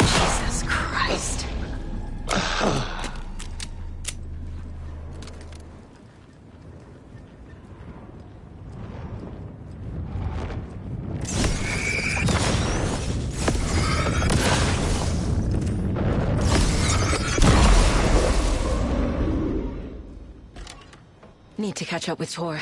Jesus Christ. Need to catch up with Tor.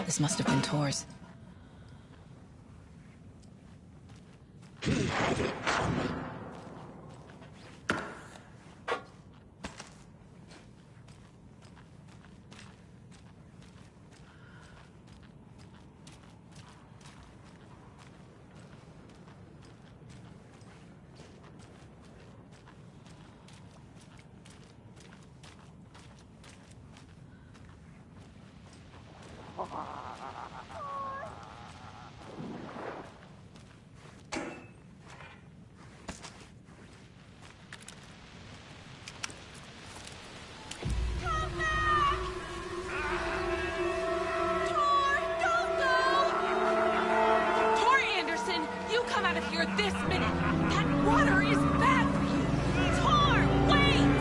This must have been Tor's. This minute! That water is bad for you! Tor, wait!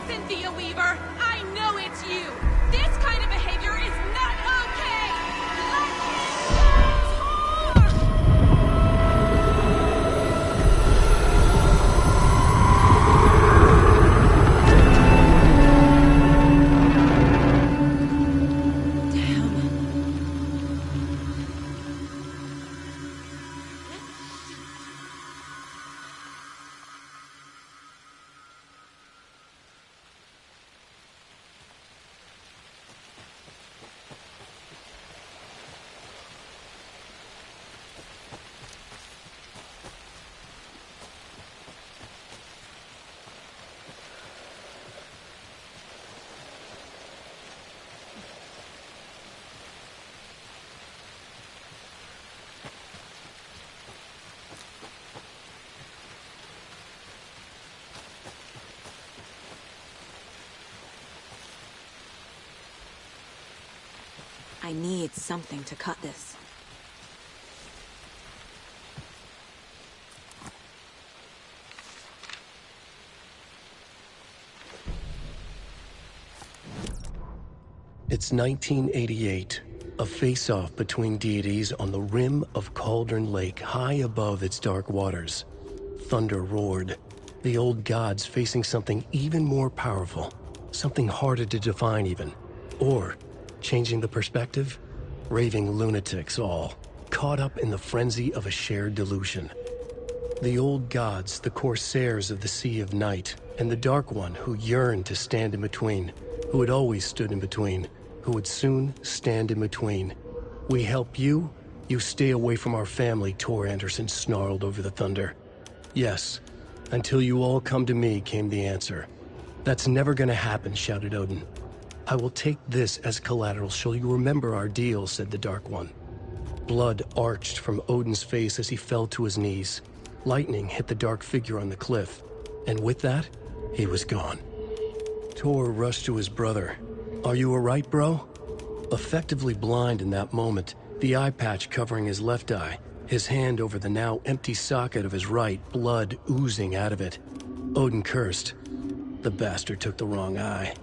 Cynthia Weaver, I know it's you! This kind of behavior is not okay! Let him go, I need something to cut this. It's 1988, a face-off between deities on the rim of Cauldron Lake, high above its dark waters. Thunder roared, the old gods facing something even more powerful, something harder to define even, or, changing the perspective, raving lunatics all, caught up in the frenzy of a shared delusion. The old gods, the corsairs of the Sea of Night, and the Dark One who yearned to stand in between, who had always stood in between, who would soon stand in between. We help you, you stay away from our family, Tor Anderson snarled over the thunder. Yes, until you all come to me, came the answer. That's never gonna happen, shouted Odin. I will take this as collateral, shall you remember our deal, said the Dark One. Blood arched from Odin's face as he fell to his knees. Lightning hit the dark figure on the cliff, and with that, he was gone. Tor rushed to his brother. Are you alright, bro? Effectively blind in that moment, the eye patch covering his left eye, his hand over the now empty socket of his right, blood oozing out of it. Odin cursed. The bastard took the wrong eye.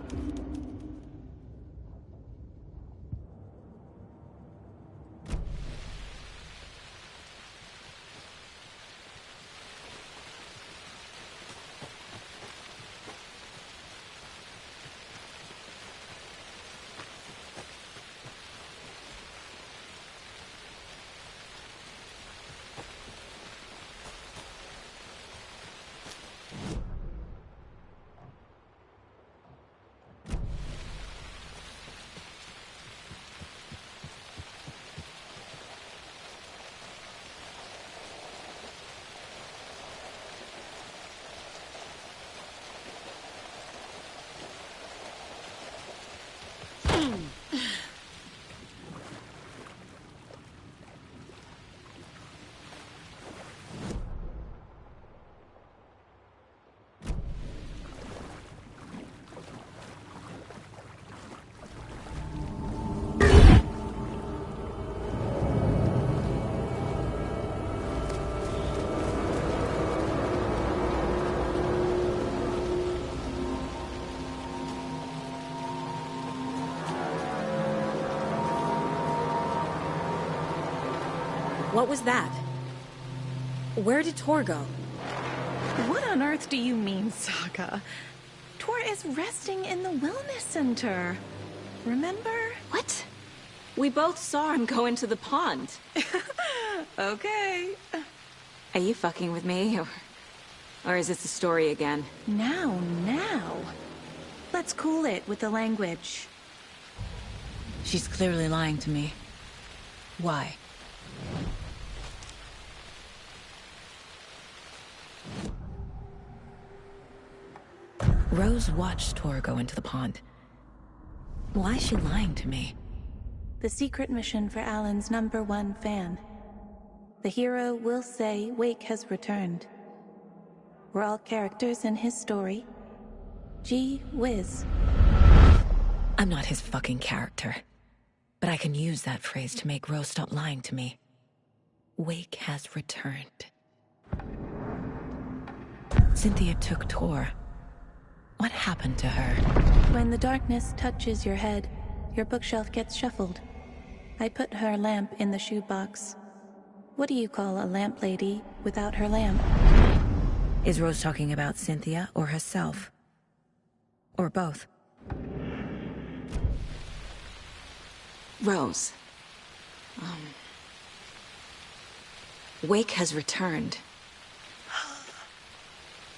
What was that? Where did Tor go? What on earth do you mean, Saga? Tor is resting in the wellness center. Remember? What? We both saw him go into the pond. Okay. Are you fucking with me, or is this a story again? Now. Let's cool it with the language. She's clearly lying to me. Why? Rose watched Tor go into the pond. Why is she lying to me? The secret mission for Alan's #1 fan. The hero will say Wake has returned. We're all characters in his story. Gee whiz. I'm not his fucking character. But I can use that phrase to make Rose stop lying to me. Wake has returned. Cynthia took Tor. What happened to her? When the darkness touches your head, your bookshelf gets shuffled. I put her lamp in the shoebox. What do you call a lamp lady without her lamp? Is Rose talking about Cynthia or herself? Or both? Rose. Wake has returned.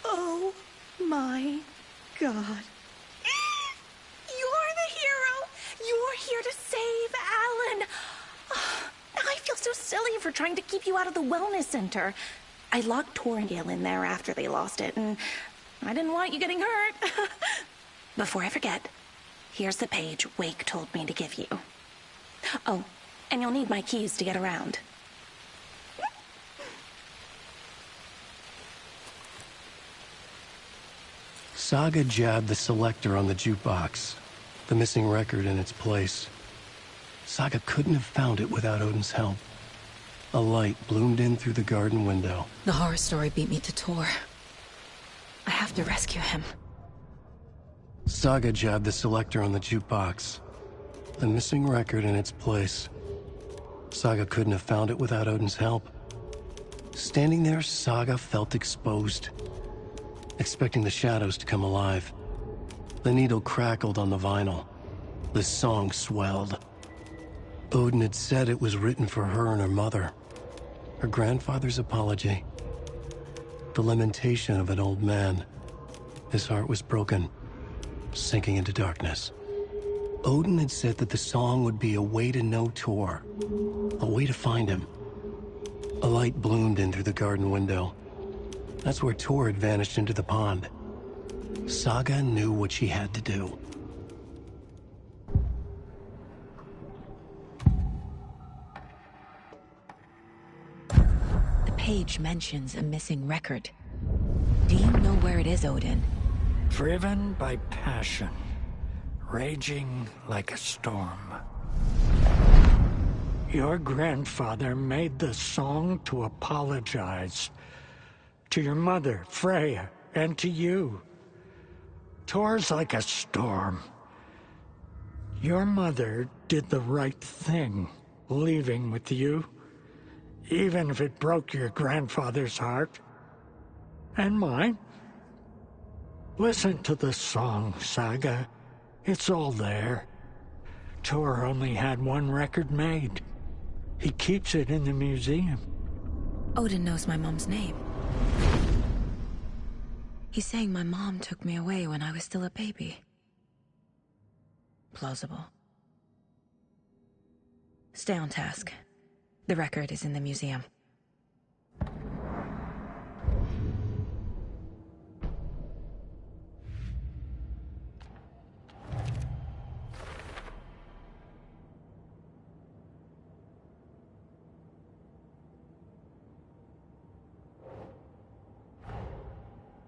Oh my God. You're the hero! You're here to save Alan! I feel so silly for trying to keep you out of the wellness center. I locked Tor and Gale in there after they lost it, and I didn't want you getting hurt. Before I forget, here's the page Wake told me to give you. Oh, and you'll need my keys to get around. Saga jabbed the selector on the jukebox, the missing record in its place. Saga couldn't have found it without Odin's help. A light bloomed in through the garden window. The horror story beat me to Tor. I have to rescue him. Saga jabbed the selector on the jukebox, the missing record in its place. Saga couldn't have found it without Odin's help. Standing there, Saga felt exposed, expecting the shadows to come alive. The needle crackled on the vinyl. The song swelled. Odin had said it was written for her and her mother. Her grandfather's apology. The lamentation of an old man. His heart was broken, sinking into darkness. Odin had said that the song would be a way to know Tor, a way to find him. A light bloomed in through the garden window. That's where Tor had vanished into the pond. Saga knew what she had to do. The page mentions a missing record. Do you know where it is, Odin? Driven by passion, raging like a storm. Your grandfather made the song to apologize. To your mother, Freya, and to you. Tor's like a storm. Your mother did the right thing, leaving with you, even if it broke your grandfather's heart. And mine. Listen to the song, Saga. It's all there. Tor only had one record made. He keeps it in the museum. Odin knows my mom's name. He's saying my mom took me away when I was still a baby. Plausible. Stay on task. The record is in the museum.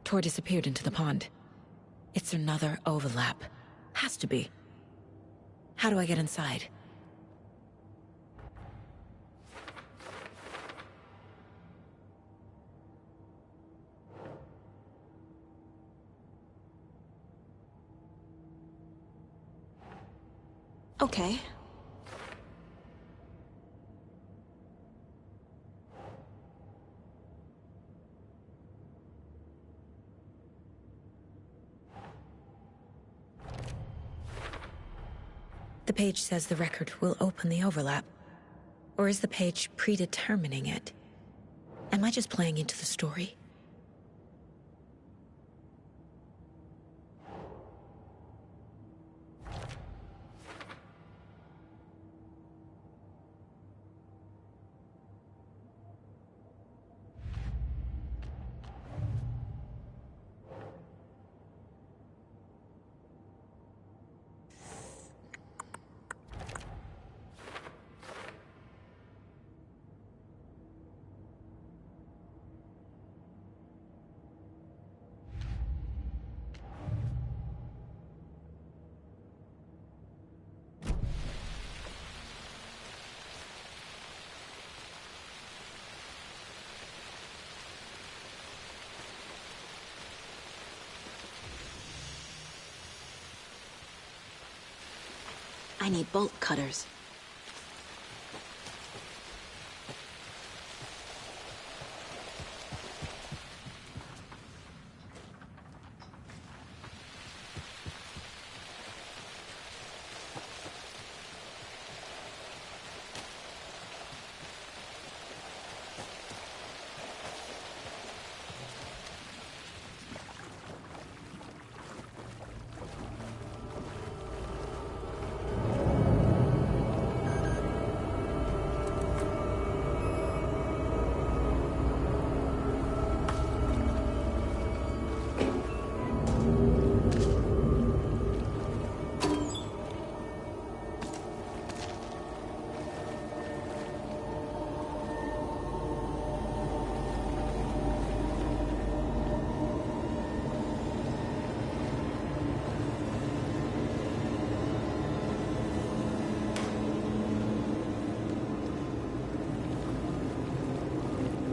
Tor disappeared into the pond. It's another overlap. Has to be. How do I get inside? Okay. The page says the record will open the overlap. Or is the page predetermining it? Am I just playing into the story? I need bolt cutters.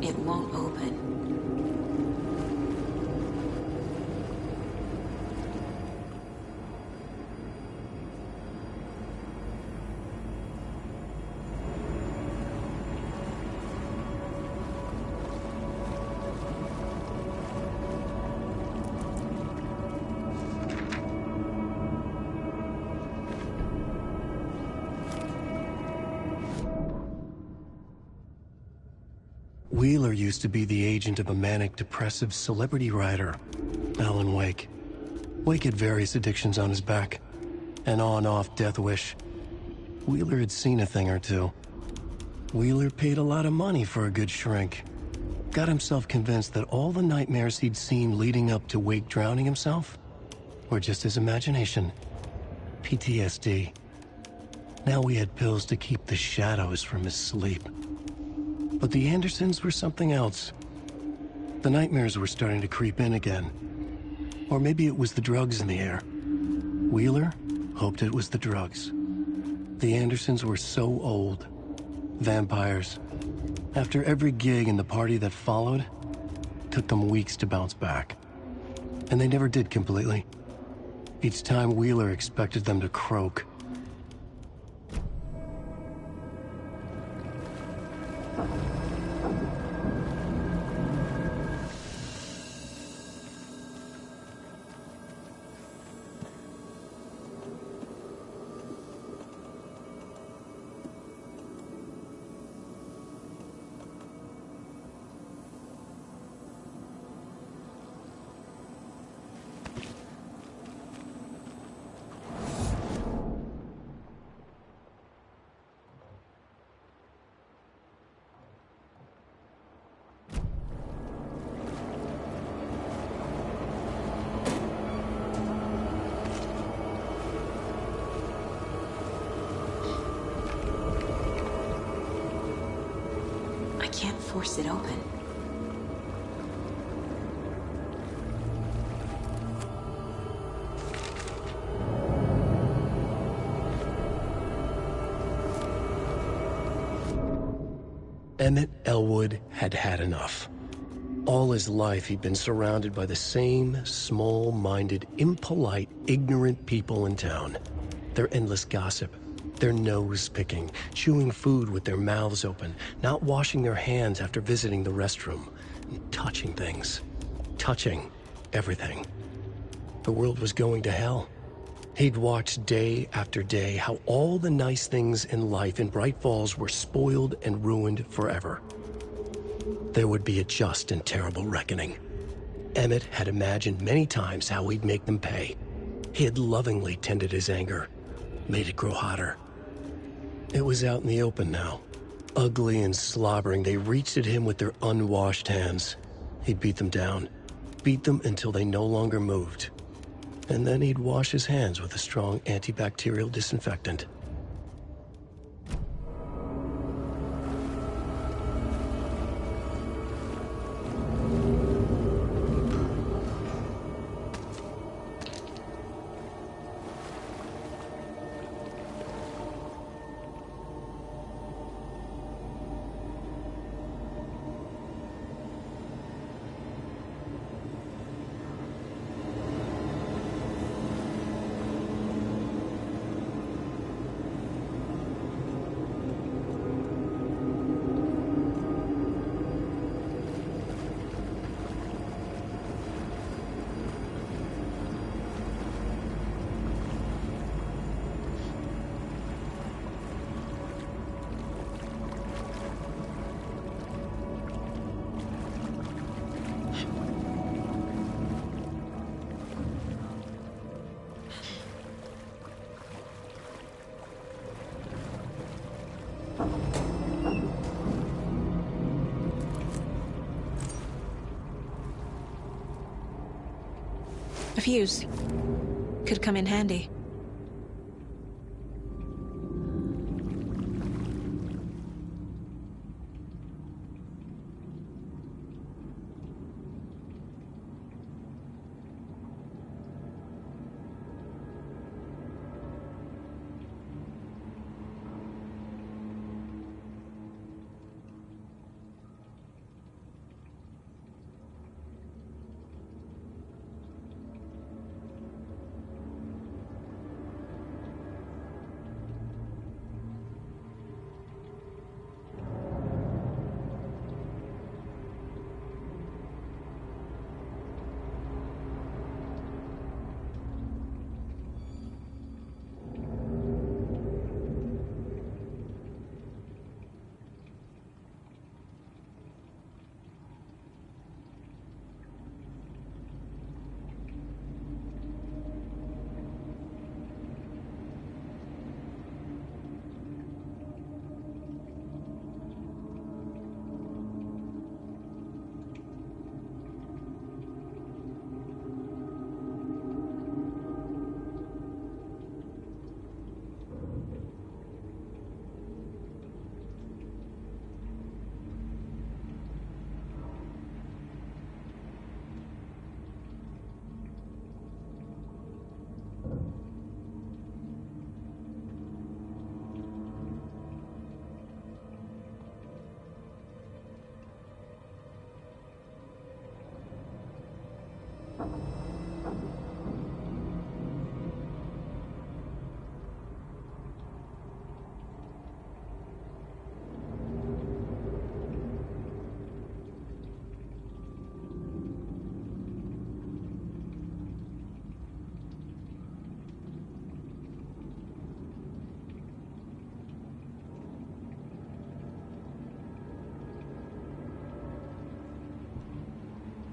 It won't open. Wheeler used to be the agent of a manic-depressive celebrity writer, Alan Wake. Wake had various addictions on his back, an on-off death wish. Wheeler had seen a thing or two. Wheeler paid a lot of money for a good shrink. Got himself convinced that all the nightmares he'd seen leading up to Wake drowning himself were just his imagination. PTSD. Now we had pills to keep the shadows from his sleep. But the Andersons were something else. The nightmares were starting to creep in again. Or maybe it was the drugs in the air. Wheeler hoped it was the drugs. The Andersons were so old. Vampires. After every gig and the party that followed, took them weeks to bounce back. And they never did completely. Each time Wheeler expected them to croak. I can't force it open. Emmett Elwood had had enough. All his life, he'd been surrounded by the same small-minded, impolite, ignorant people in town. Their endless gossip, their nose-picking, chewing food with their mouths open, not washing their hands after visiting the restroom, and touching things. Touching everything. The world was going to hell. He'd watched day after day how all the nice things in life in Bright Falls were spoiled and ruined forever. There would be a just and terrible reckoning. Emmett had imagined many times how he'd make them pay. He had lovingly tended his anger, made it grow hotter. It was out in the open now. Ugly and slobbering, they reached at him with their unwashed hands. He'd beat them down, beat them until they no longer moved. And then he'd wash his hands with a strong antibacterial disinfectant. A fuse. Could come in handy.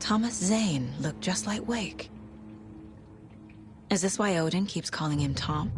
Thomas Zane looked just like Wake. Is this why Odin keeps calling him Tom?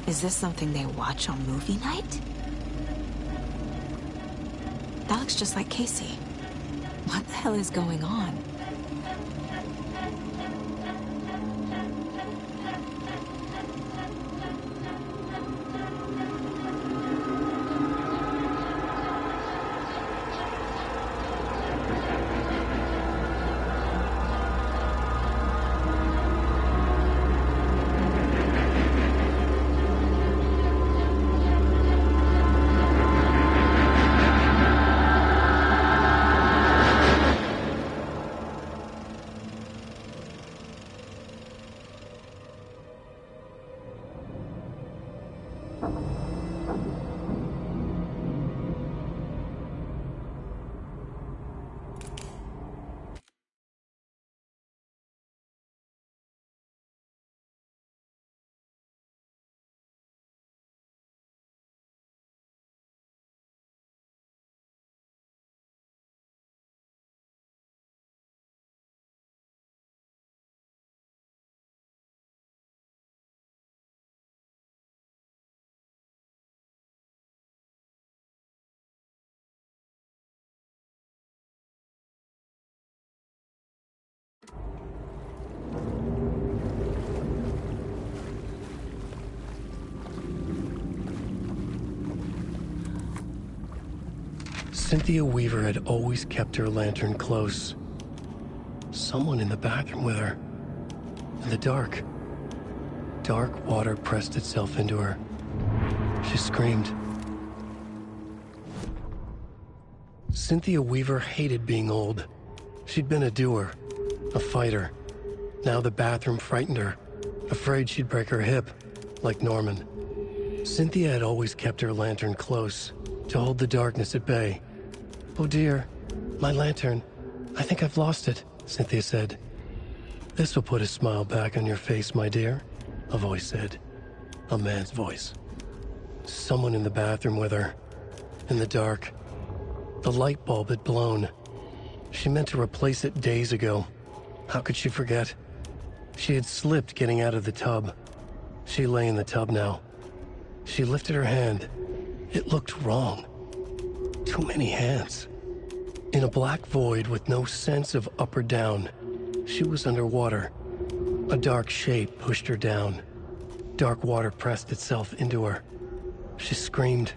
Is this something they watch on movie night? That looks just like Casey. What the hell is going on? Cynthia Weaver had always kept her lantern close. Someone in the bathroom with her. In the dark. Dark water pressed itself into her. She screamed. Cynthia Weaver hated being old. She'd been a doer, a fighter. Now the bathroom frightened her, afraid she'd break her hip, like Norman. Cynthia had always kept her lantern close, to hold the darkness at bay. "Oh dear, my lantern. I think I've lost it," Cynthia said. "This will put a smile back on your face, my dear," a voice said. A man's voice. Someone in the bathroom with her. In the dark. The light bulb had blown. She meant to replace it days ago. How could she forget? She had slipped getting out of the tub. She lay in the tub now. She lifted her hand. It looked wrong. Too many hands. In a black void with no sense of up or down, she was underwater. A dark shape pushed her down. Dark water pressed itself into her. She screamed.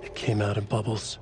It came out in bubbles.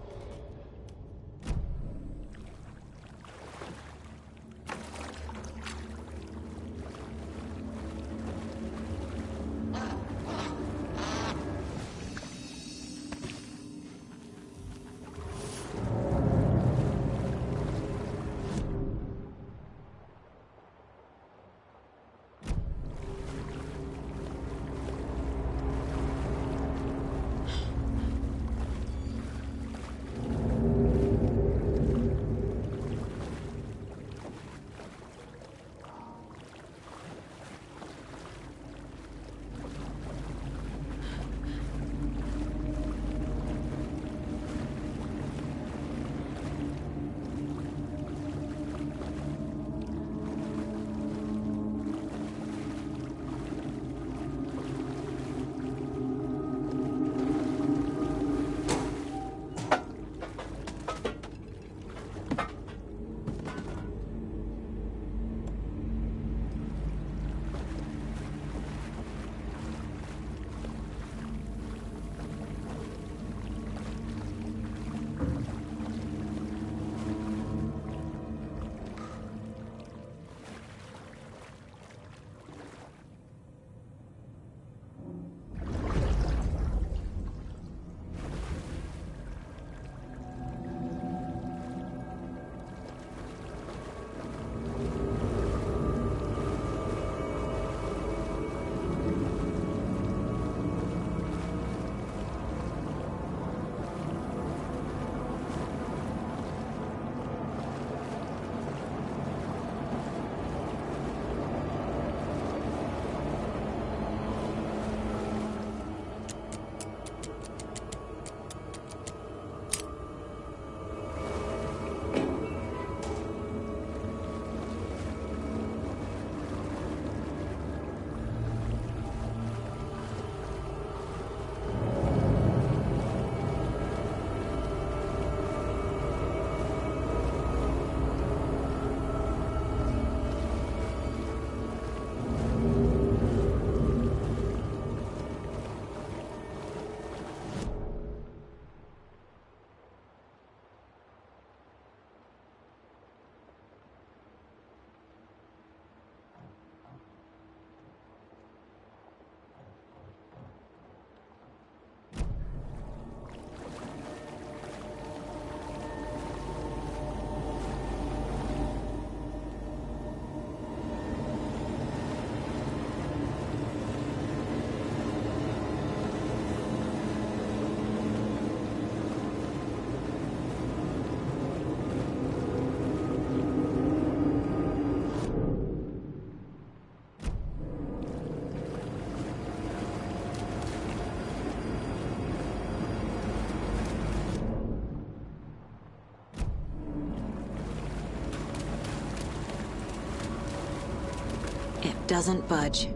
doesn't budge.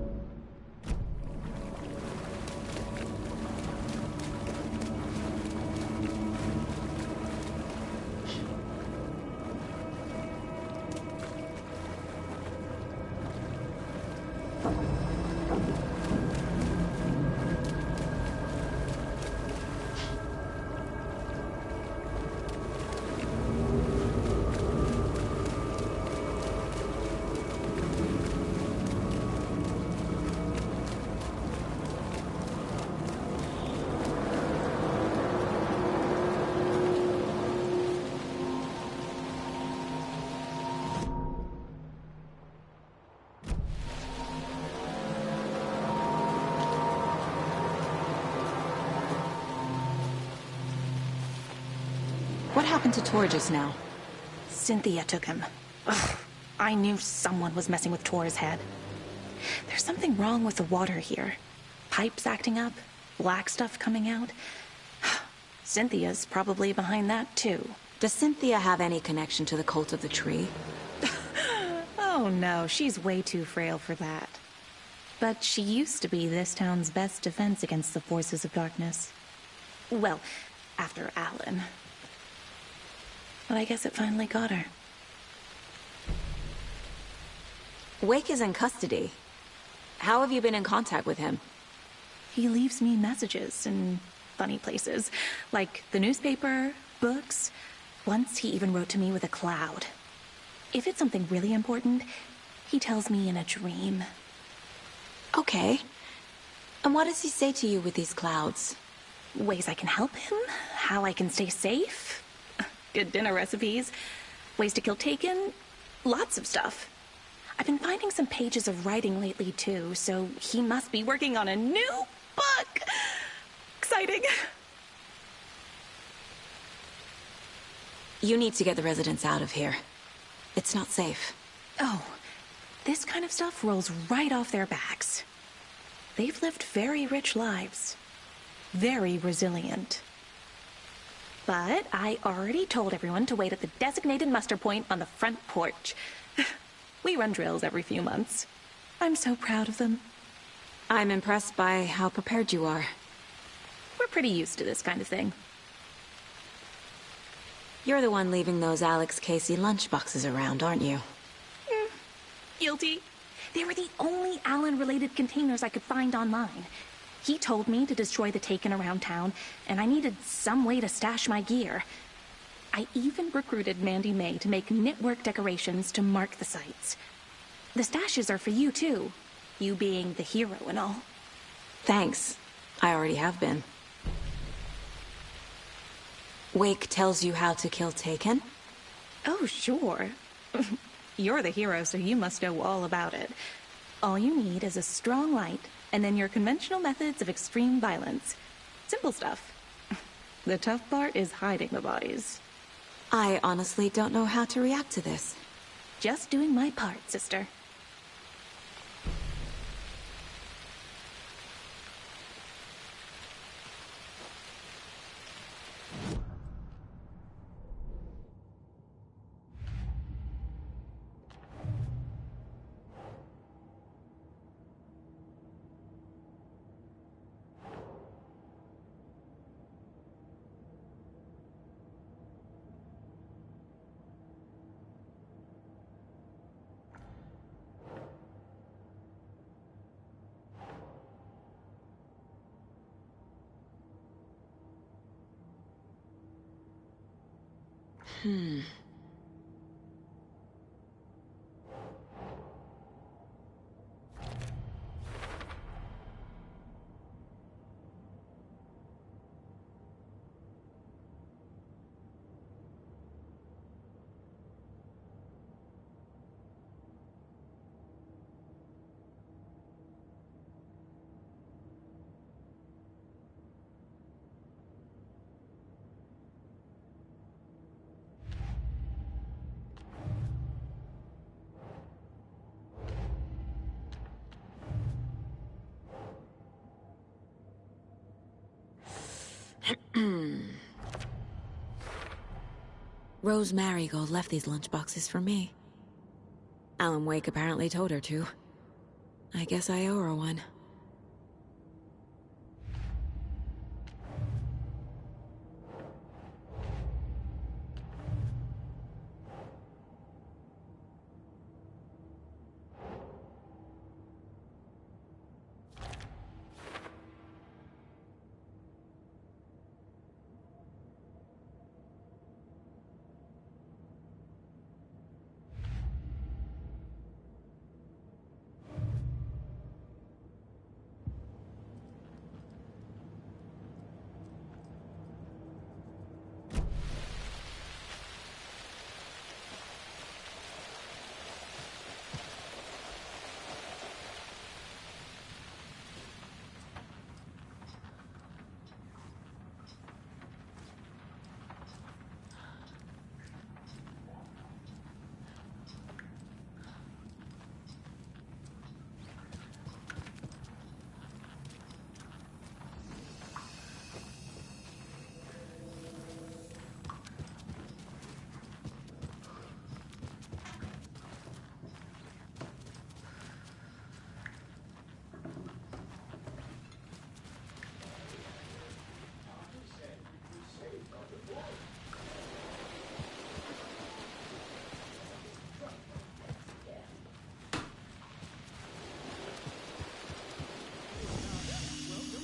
What happened to Tor just now? Cynthia took him. Ugh, I knew someone was messing with Tor's head. There's something wrong with the water here. Pipes acting up, black stuff coming out. Cynthia's probably behind that too. Does Cynthia have any connection to the cult of the tree? Oh no, she's way too frail for that. But she used to be this town's best defense against the forces of darkness. Well, after Alan. But I guess it finally got her. Wake is in custody. How have you been in contact with him? He leaves me messages in funny places, like the newspaper, books. Once he even wrote to me with a cloud. If it's something really important, he tells me in a dream. Okay. And what does he say to you with these clouds? Ways I can help him, how I can stay safe, good dinner recipes, ways to kill Taken, lots of stuff. I've been finding some pages of writing lately too, so he must be working on a new book. Exciting. You need to get the residents out of here. It's not safe. Oh, this kind of stuff rolls right off their backs. They've lived very rich lives. Very resilient. But I already told everyone to wait at the designated muster point on the front porch. We run drills every few months. I'm so proud of them. I'm impressed by how prepared you are. We're pretty used to this kind of thing. You're the one leaving those Alex Casey lunchboxes around, aren't you? Guilty. They were the only Alan-related containers I could find online. He told me to destroy the Taken around town, and I needed some way to stash my gear. I even recruited Mandy May to make knitwork decorations to mark the sites. The stashes are for you, too. You being the hero and all. Thanks. I already have been. Wake tells you how to kill Taken? Oh, sure. You're the hero, so you must know all about it. All you need is a strong light, and then your conventional methods of extreme violence. Simple stuff. The tough part is hiding the bodies. I honestly don't know how to react to this. Just doing my part, sister. Rose Marigold left these lunchboxes for me. Alan Wake apparently told her to. I guess I owe her one.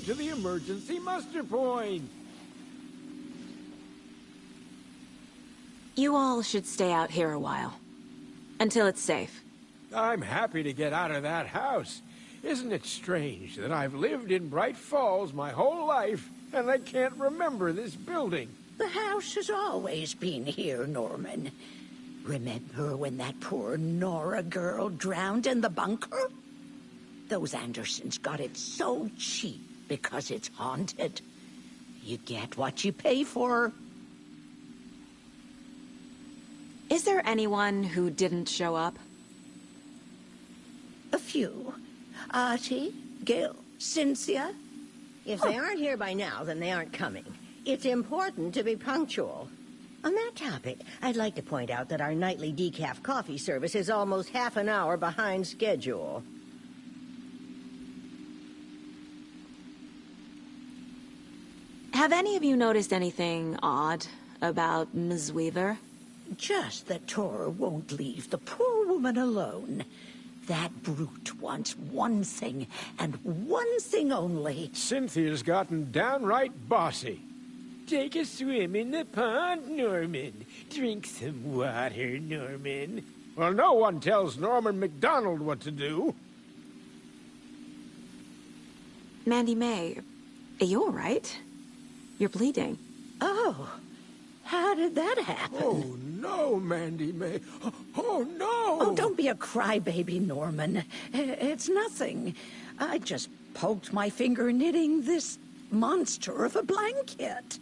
To the emergency muster point. You all should stay out here a while. Until it's safe. I'm happy to get out of that house. Isn't it strange that I've lived in Bright Falls my whole life, and I can't remember this building? The house has always been here, Norman. Remember when that poor Nora girl drowned in the bunker? Those Andersons got it so cheap because it's haunted. You get what you pay for. Is there anyone who didn't show up? A few. Artie, Gil, Cynthia. If they aren't here by now, then they aren't coming. It's important to be punctual. On that topic, I'd like to point out that our nightly decaf coffee service is almost half an hour behind schedule. Have any of you noticed anything odd about Ms. Weaver? Just that Tora won't leave the poor woman alone. That brute wants one thing, and one thing only. Cynthia's gotten downright bossy. Take a swim in the pond, Norman. Drink some water, Norman. Well, no one tells Norman MacDonald what to do. Mandy May, are you all right? You're bleeding. Oh, how did that happen? Oh, no, Mandy May. Oh, no! Oh, don't be a crybaby, Norman. It's nothing. I just poked my finger knitting this monster of a blanket.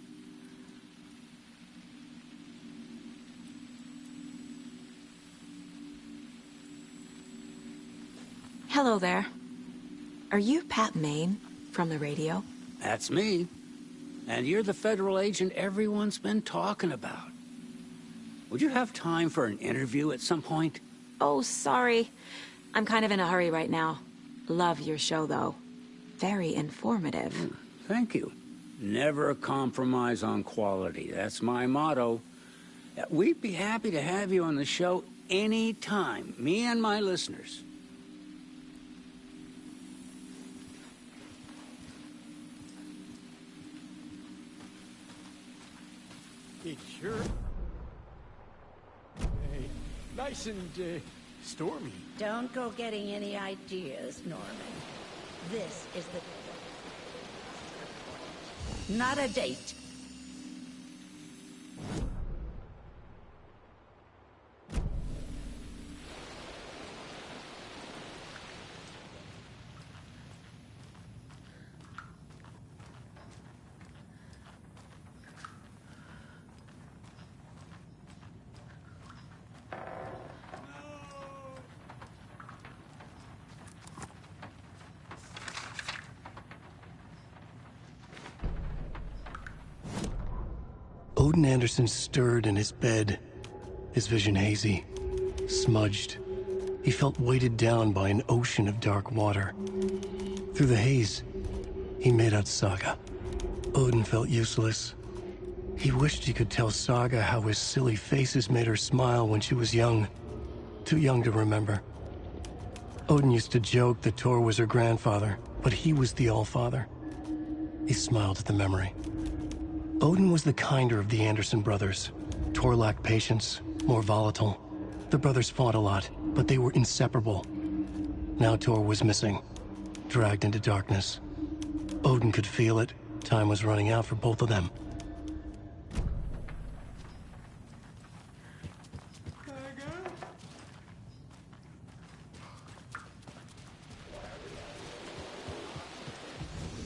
Hello there. Are you Pat Maine from the radio? That's me. And you're the federal agent everyone's been talking about. Would you have time for an interview at some point? Oh, sorry. I'm kind of in a hurry right now. Love your show, though. Very informative. Thank you. Never compromise on quality. That's my motto. We'd be happy to have you on the show any time, me and my listeners. It sure... nice and, stormy. Don't go getting any ideas, Norman. This is the... not a date. Odin Anderson stirred in his bed, his vision hazy, smudged. He felt weighted down by an ocean of dark water. Through the haze, he made out Saga. Odin felt useless. He wished he could tell Saga how his silly faces made her smile when she was young. Too young to remember. Odin used to joke that Tor was her grandfather, but he was the Allfather. He smiled at the memory. Odin was the kinder of the Anderson brothers. Tor lacked patience, more volatile. The brothers fought a lot, but they were inseparable. Now Tor was missing, dragged into darkness. Odin could feel it. Time was running out for both of them.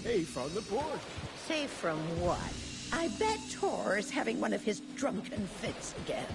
Safe on the porch. Safe from what? I bet Tor is having one of his drunken fits again.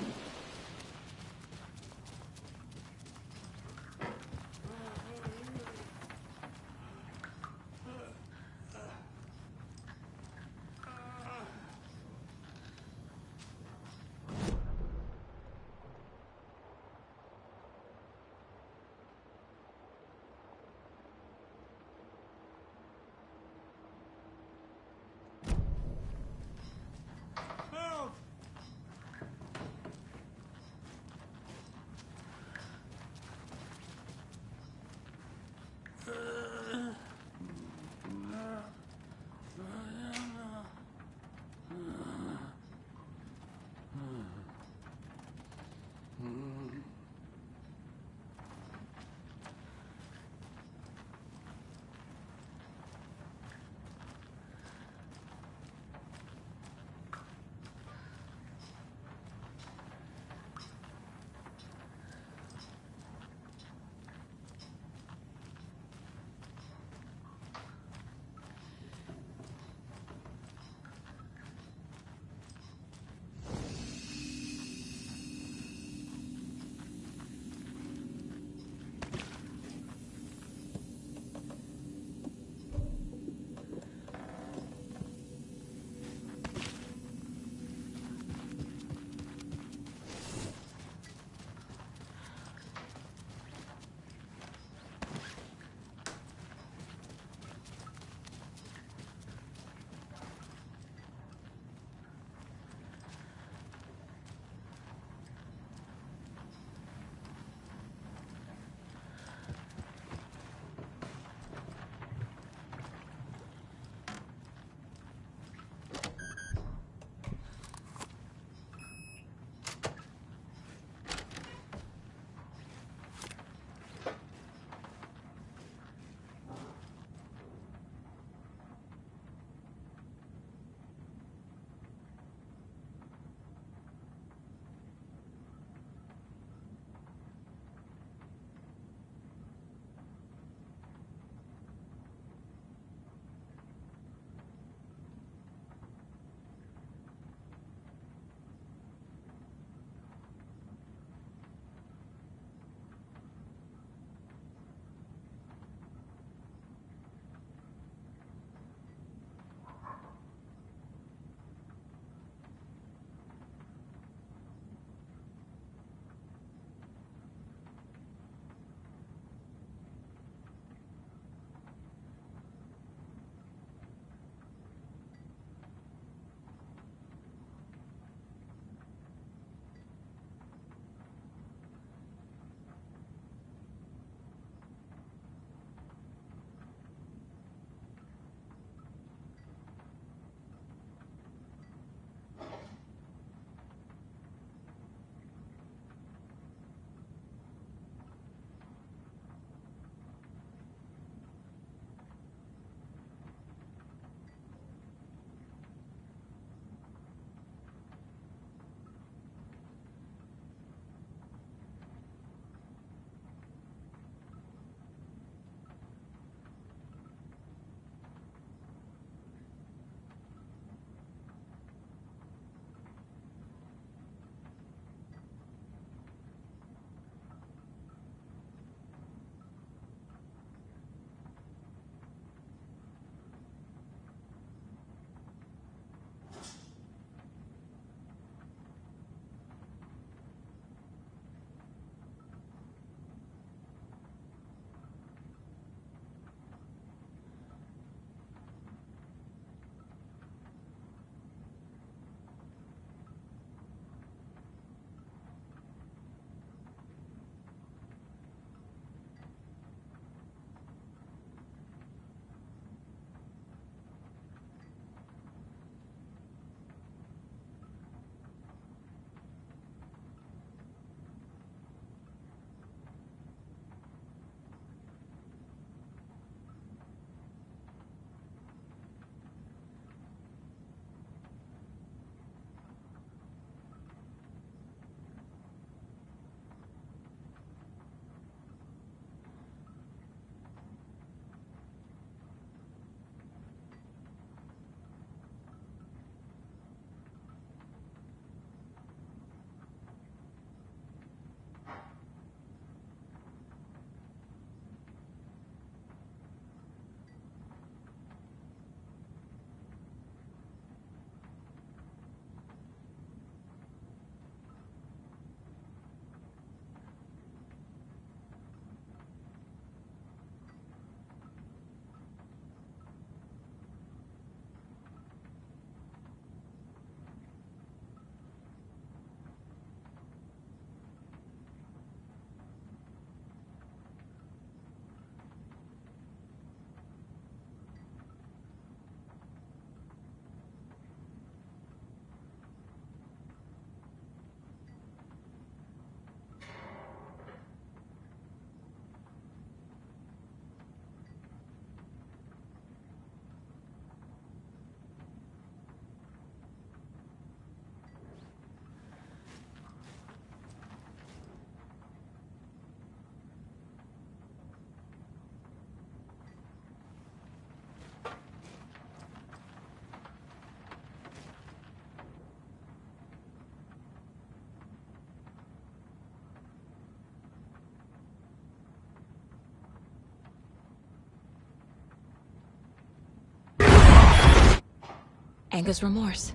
Anger's remorse.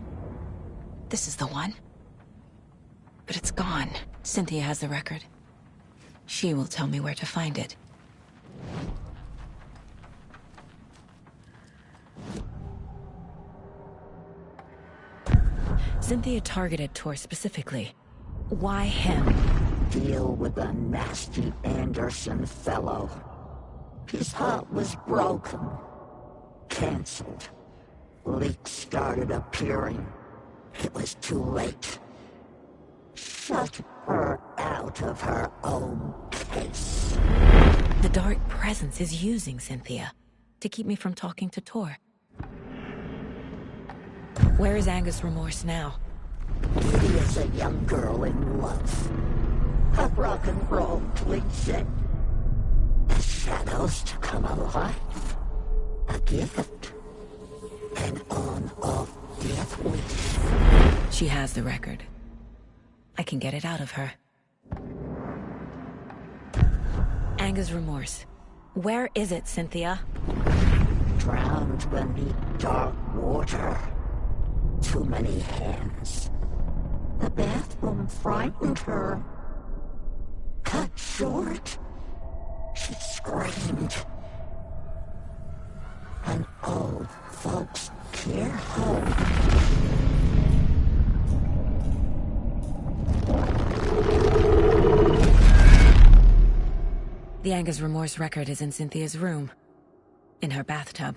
This is the one. But it's gone. Cynthia has the record. She will tell me where to find it. Cynthia targeted Tor specifically. Why him? Deal with the nasty Anderson fellow. His heart was broken. Cancelled. Leaks started appearing. It was too late. Shut her out of her own case. The dark presence is using Cynthia to keep me from talking to Tor. Where is Anger's remorse now? He is a young girl in love. A rock and roll cliche. The shadows to come alive. A gift. An on-off death wish. She has the record. I can get it out of her. Anger's remorse. Where is it, Cynthia? Drowned beneath dark water. Too many hands. The bathroom frightened her. Cut short. She screamed. An old folks' care home. The Anger's remorse record is in Cynthia's room. In her bathtub.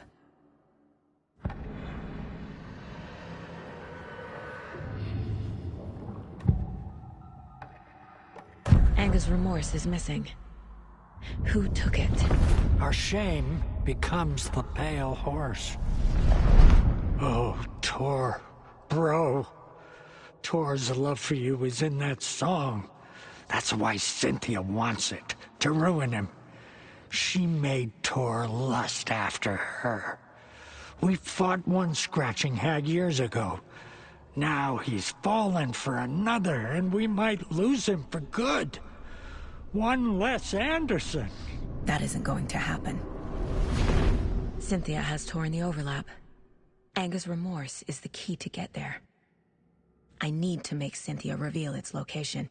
Anger's remorse is missing. Who took it? Our shame becomes the pale horse. Oh, Tor. Bro. Tor's love for you is in that song. That's why Cynthia wants it, to ruin him. She made Tor lust after her. We fought one scratching hag years ago. Now he's fallen for another, and we might lose him for good. One less Anderson. That isn't going to happen. Cynthia has Tor in the overlap. Anger's remorse is the key to get there. I need to make Cynthia reveal its location.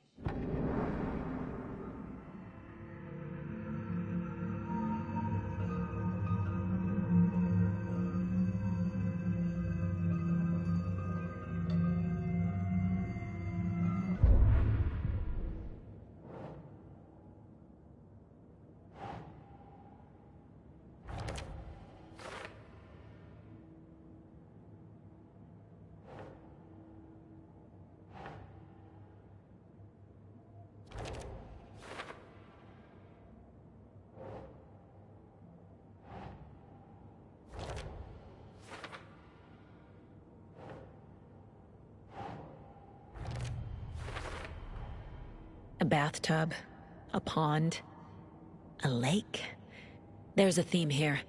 A bathtub, a pond, a lake. There's a theme here.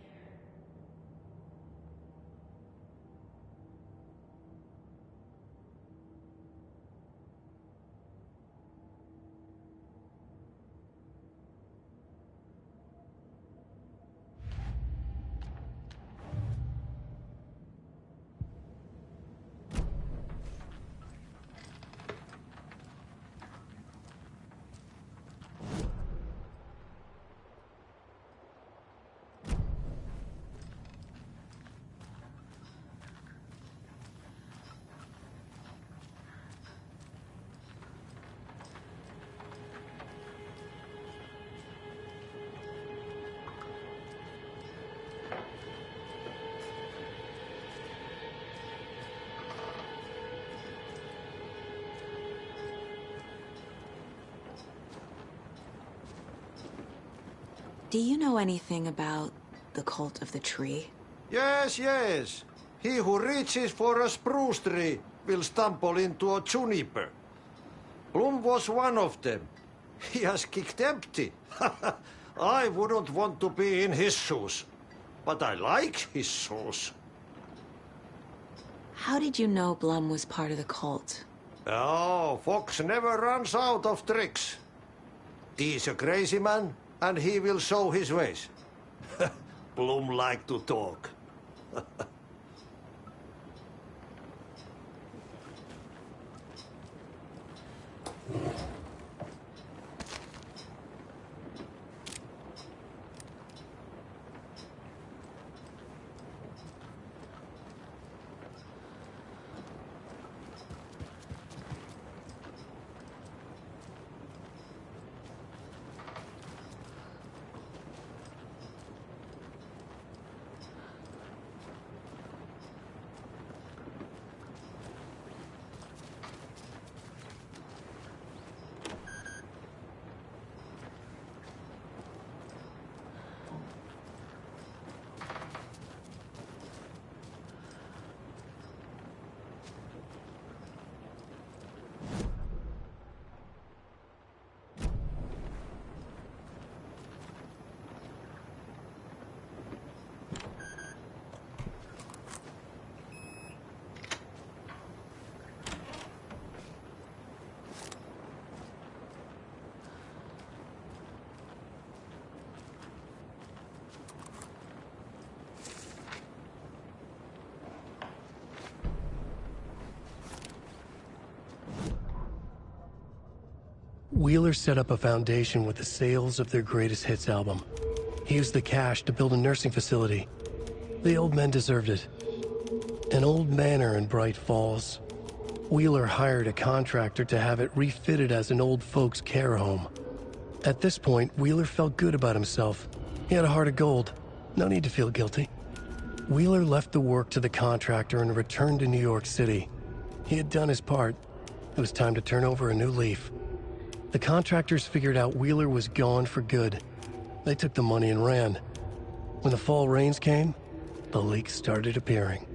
Do you know anything about the cult of the tree? Yes, yes. He who reaches for a spruce tree will stumble into a juniper. Bloom was one of them. He has kicked empty. I wouldn't want to be in his shoes. But I like his shoes. How did you know Blum was part of the cult? Oh, Fox never runs out of tricks. He's a crazy man, and he will show his ways. Bloom like to talk. Wheeler set up a foundation with the sales of their greatest hits album. He used the cash to build a nursing facility. The old men deserved it. An old manor in Bright Falls. Wheeler hired a contractor to have it refitted as an old folks' care home. At this point, Wheeler felt good about himself. He had a heart of gold. No need to feel guilty. Wheeler left the work to the contractor and returned to New York City. He had done his part. It was time to turn over a new leaf. The contractors figured out Wheeler was gone for good. They took the money and ran. When the fall rains came, the leaks started appearing.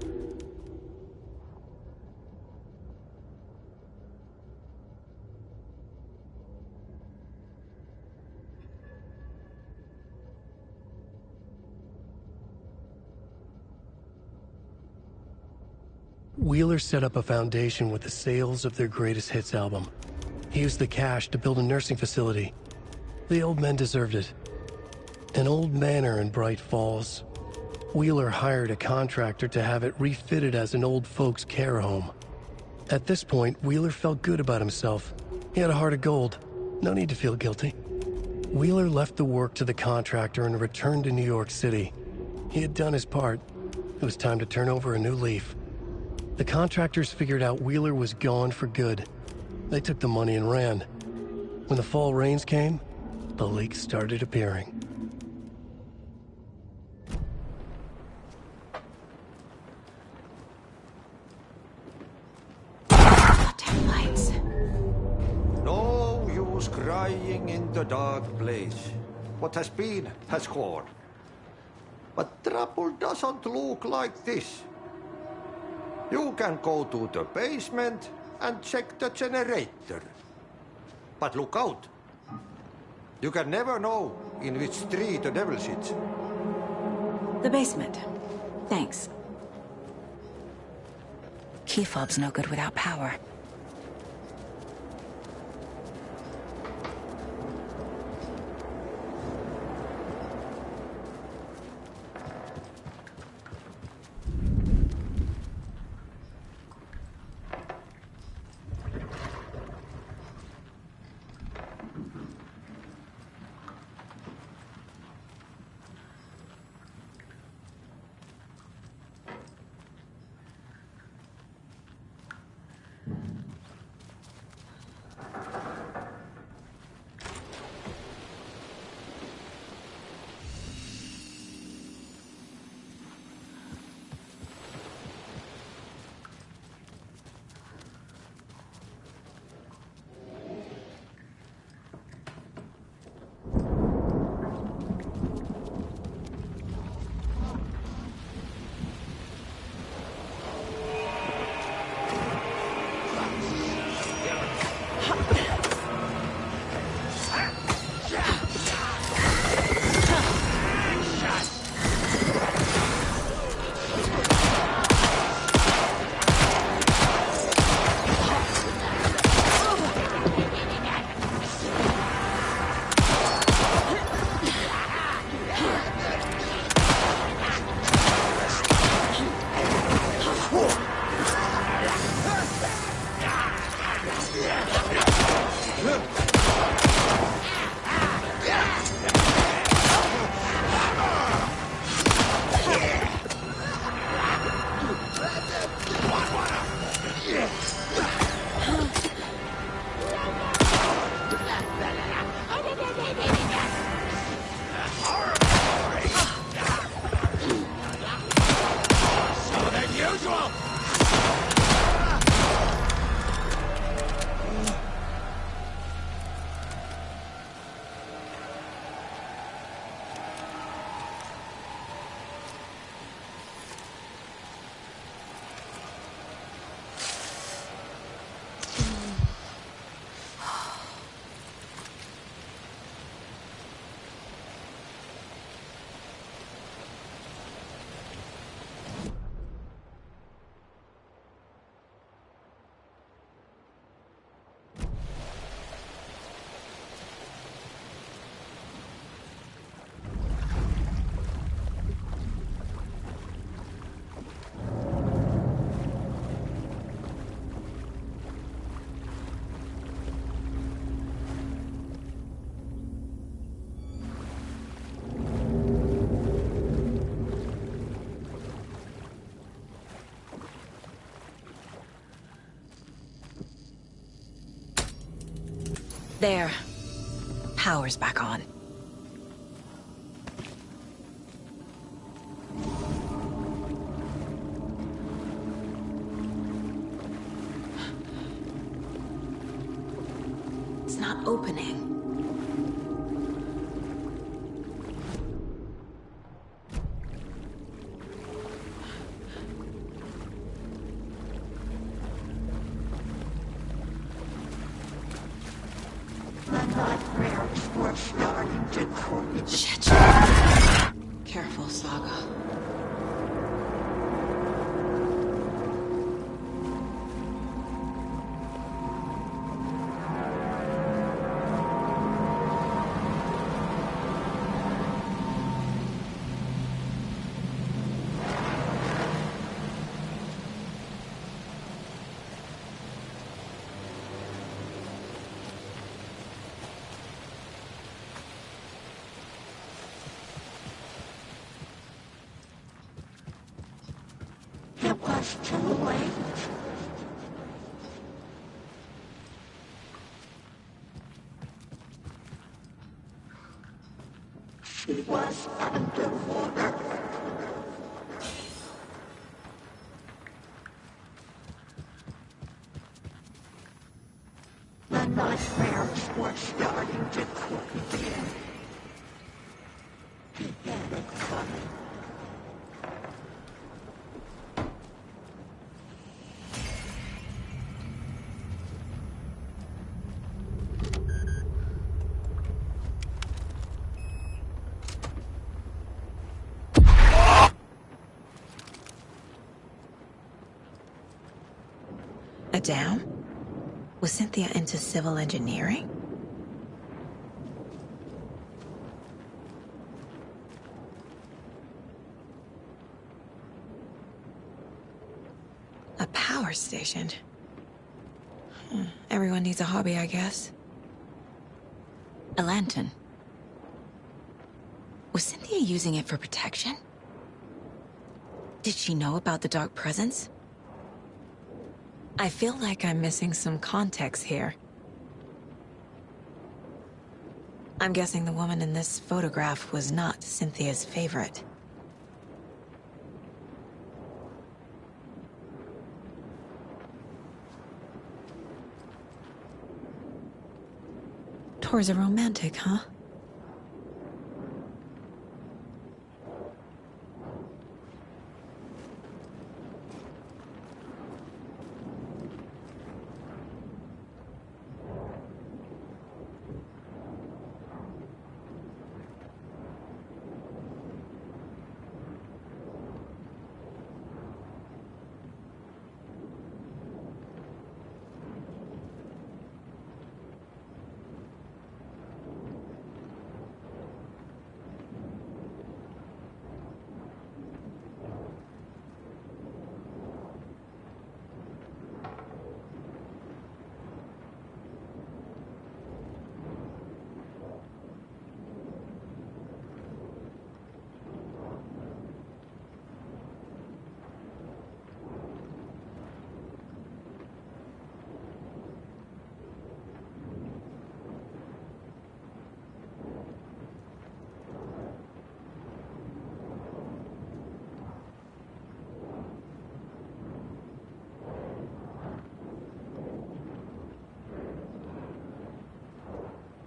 Wheeler set up a foundation with the sales of their greatest hits album. He used the cash to build a nursing facility. The old men deserved it. An old manor in Bright Falls. Wheeler hired a contractor to have it refitted as an old folks' care home. At this point, Wheeler felt good about himself. He had a heart of gold. No need to feel guilty. Wheeler left the work to the contractor and returned to New York City. He had done his part. It was time to turn over a new leaf. The contractors figured out Wheeler was gone for good. They took the money and ran. When the fall rains came, the leaks started appearing. Lights. No use crying in the dark place. What has been, has gone. But trouble doesn't look like this. You can go to the basement and check the generator. But look out. You can never know in which tree the devil sits. The basement. Thanks. Key fob's no good without power. There. Power's back on. It's not opening. Shit. Careful, Saga. It was too late. She was underwater. The nightmares were starting to creep in. He had it coming. A dam? Was Cynthia into civil engineering? A power station? Everyone needs a hobby, I guess. A lantern. Was Cynthia using it for protection? Did she know about the dark presence? I feel like I'm missing some context here. I'm guessing the woman in this photograph was not Cynthia's favorite. Tor's a romantic, huh?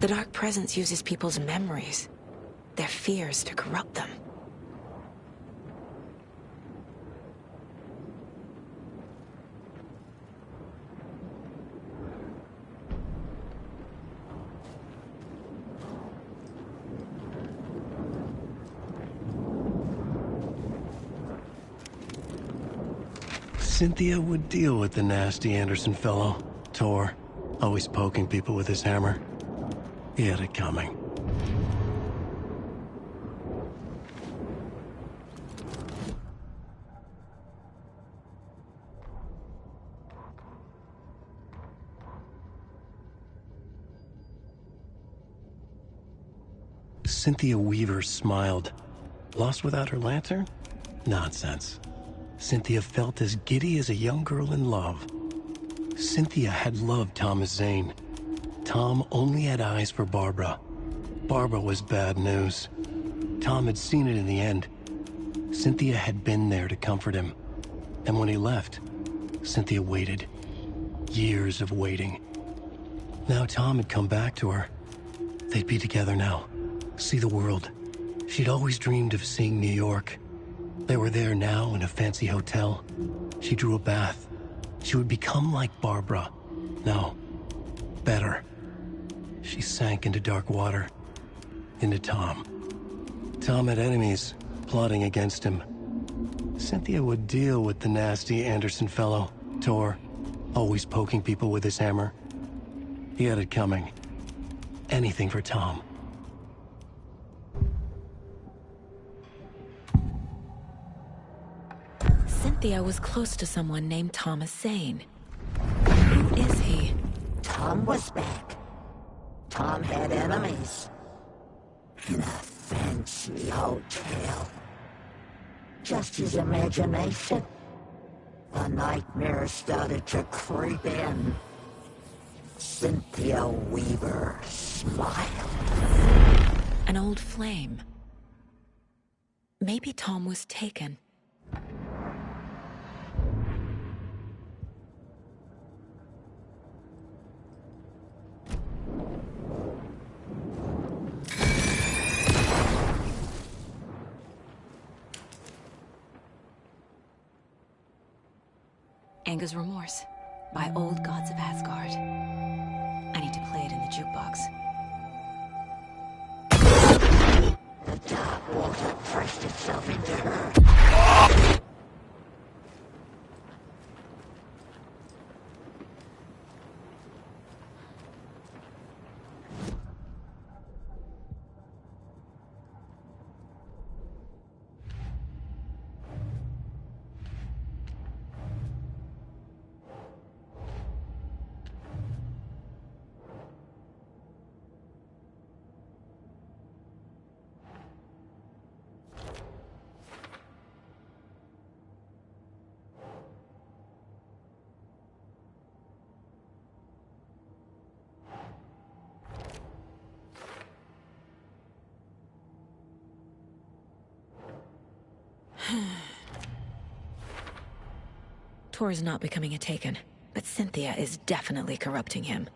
The Dark Presence uses people's memories, their fears to corrupt them. Cynthia would deal with the nasty Anderson fellow, Tor, always poking people with his hammer. He had it coming. Cynthia Weaver smiled. Lost without her lantern? Nonsense. Cynthia felt as giddy as a young girl in love. Cynthia had loved Thomas Zane. Tom only had eyes for Barbara. Barbara was bad news. Tom had seen it in the end. Cynthia had been there to comfort him. And when he left, Cynthia waited. Years of waiting. Now Tom had come back to her. They'd be together now. See the world. She'd always dreamed of seeing New York. They were there now in a fancy hotel. She drew a bath. She would become like Barbara. No, better. She sank into dark water. Into Tom. Tom had enemies plotting against him. Cynthia would deal with the nasty Anderson fellow, Tor, always poking people with his hammer. He had it coming. Anything for Tom. Cynthia was close to someone named Thomas Zane. Who is he? Tom was back. Tom had enemies. In a fancy hotel. Just his imagination. The nightmare started to creep in. Cynthia Weaver smiled. An old flame. Maybe Tom was taken. Anger's Remorse by Old Gods of Asgard. I need to play it in the jukebox. The dark water pressed itself into her. Tor is not becoming a Taken, but Cynthia is definitely corrupting him.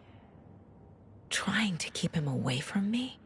Trying to keep him away from me?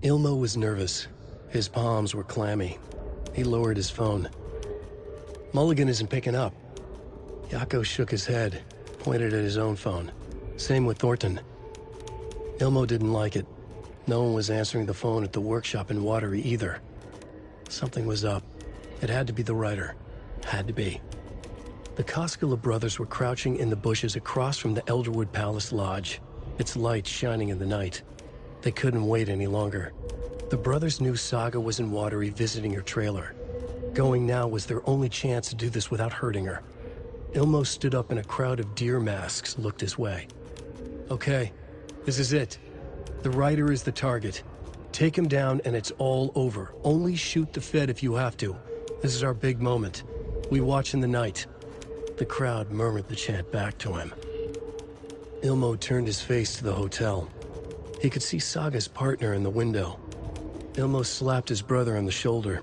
Ilmo was nervous. His palms were clammy. He lowered his phone. Mulligan isn't picking up. Yako shook his head, pointed at his own phone. Same with Thornton. Ilmo didn't like it. No one was answering the phone at the workshop in Watery either. Something was up. It had to be the writer. Had to be. The Koskela brothers were crouching in the bushes across from the Elderwood Palace Lodge, its lights shining in the night. They couldn't wait any longer. The brothers knew Saga was in Watery visiting her trailer. Going now was their only chance to do this without hurting her. Ilmo stood up and a crowd of deer masks looked his way. Okay, this is it. The writer is the target. Take him down and it's all over. Only shoot the Fed if you have to. This is our big moment. We watch in the night. The crowd murmured the chant back to him. Ilmo turned his face to the hotel. He could see Saga's partner in the window. Ilmo slapped his brother on the shoulder.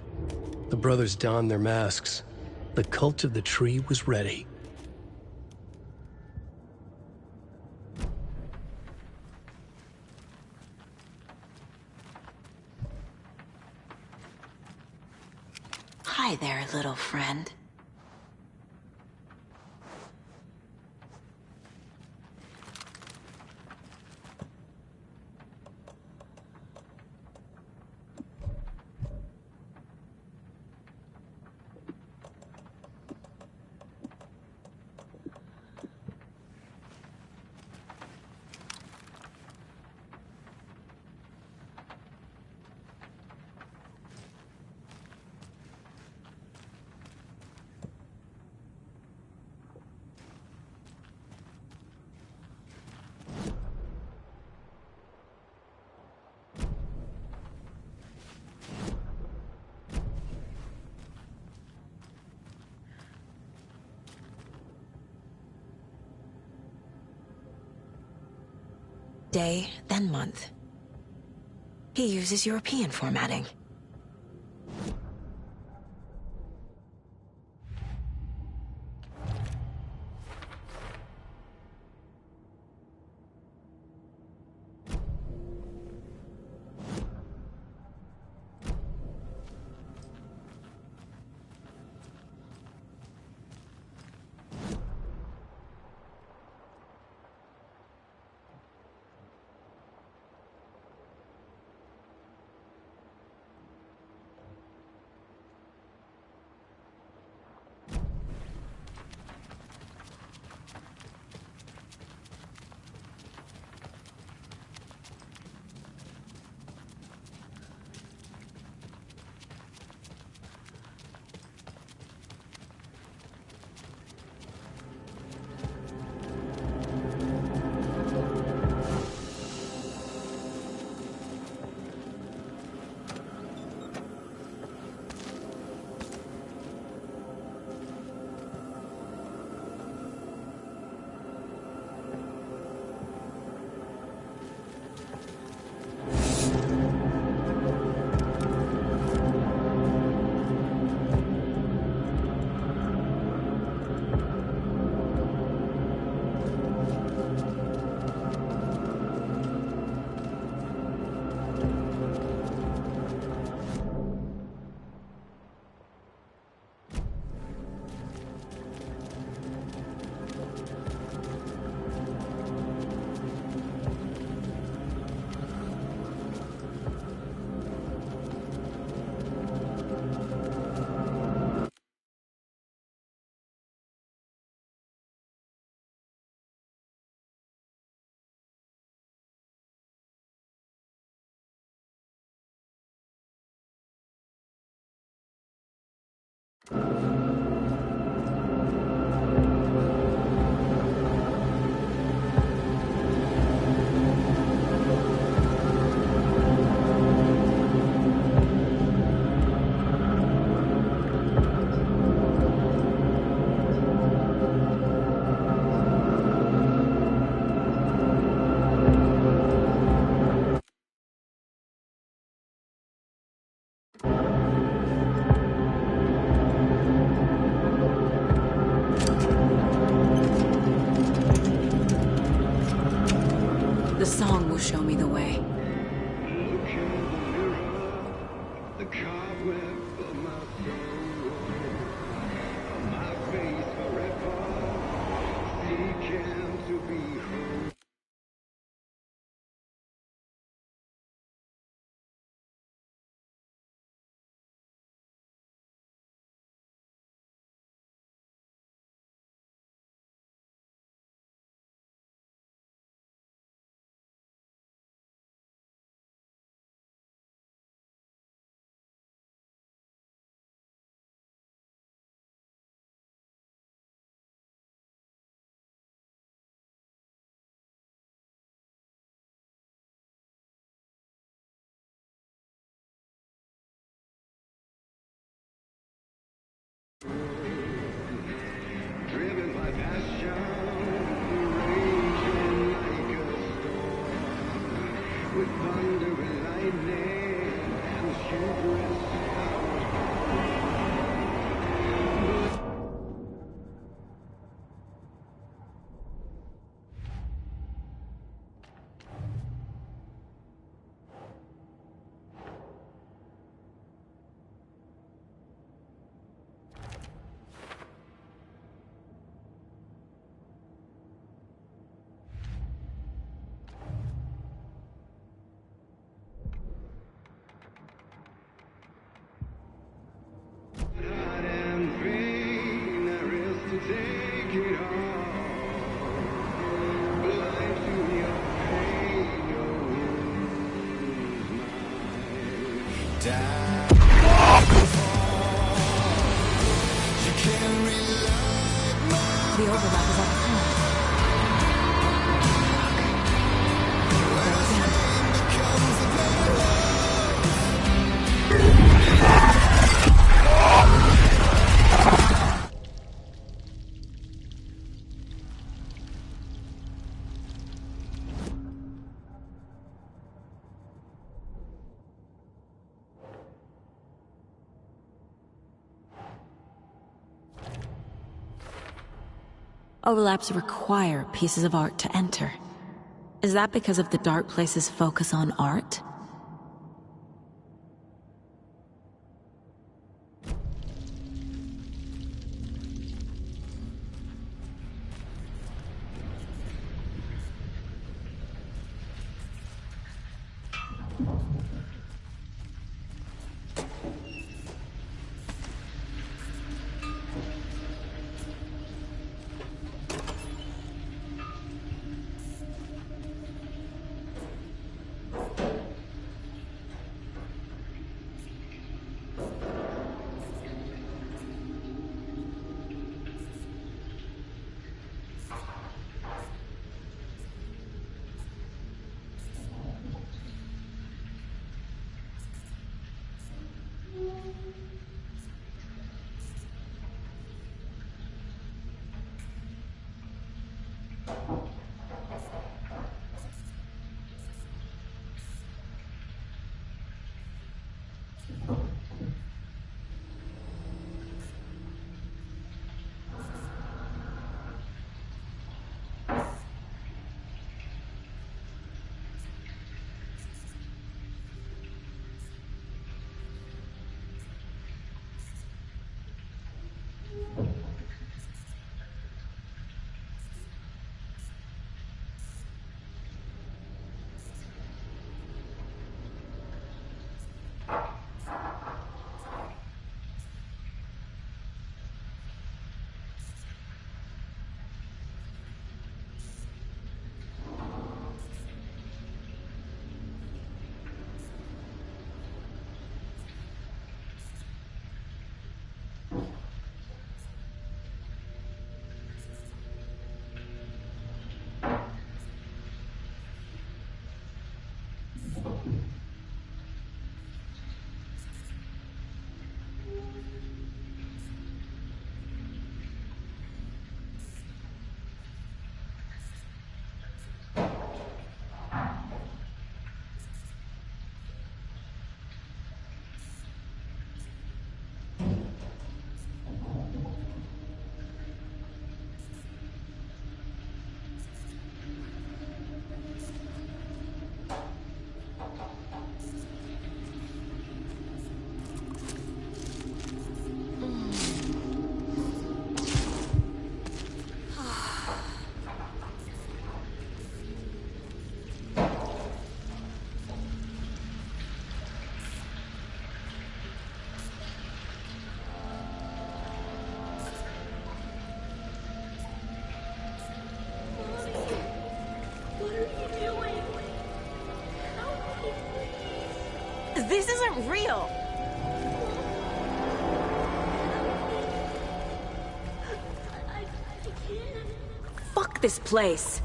The brothers donned their masks. The cult of the tree was ready. Hi there, little friend. Day, then month. He uses European formatting. The song will show me the way. Driven by passion, raging like a storm, with thunder and lightning and hubris. The overlap is up front. Overlaps require pieces of art to enter. Is that because of the dark place's focus on art? This isn't real! Fuck this place!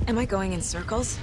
Am I going in circles?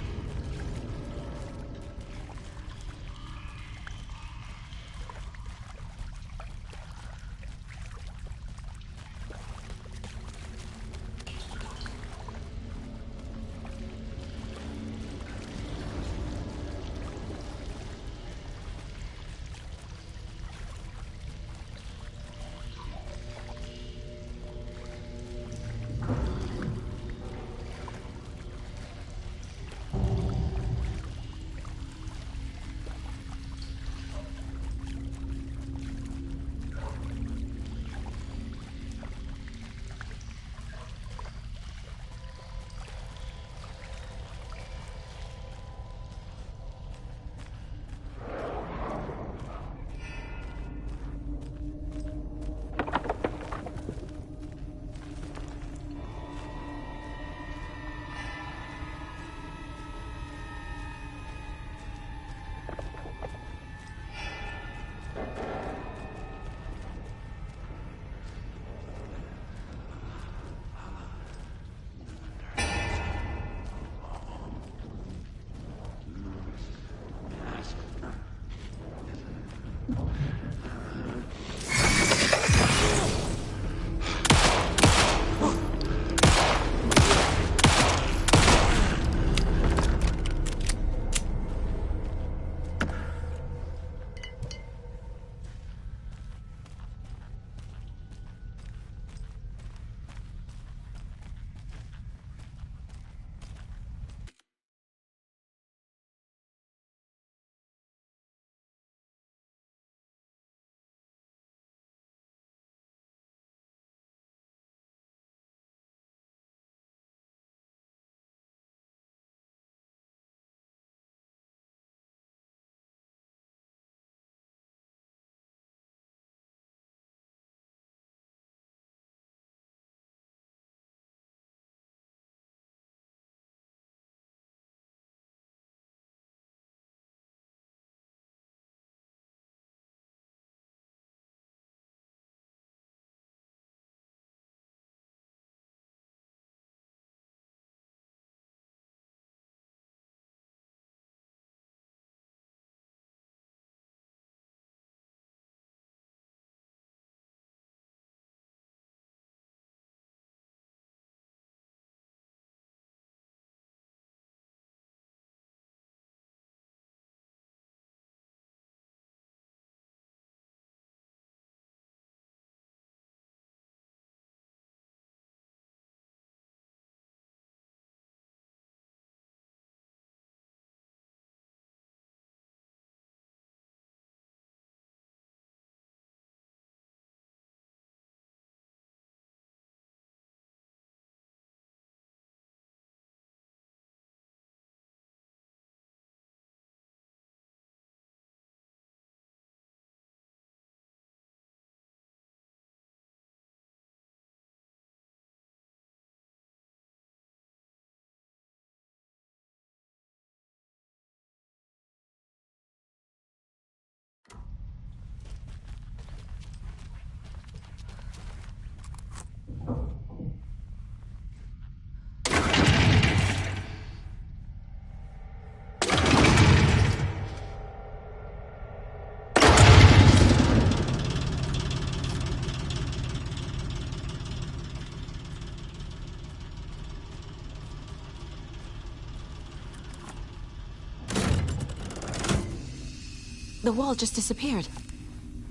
The wall just disappeared.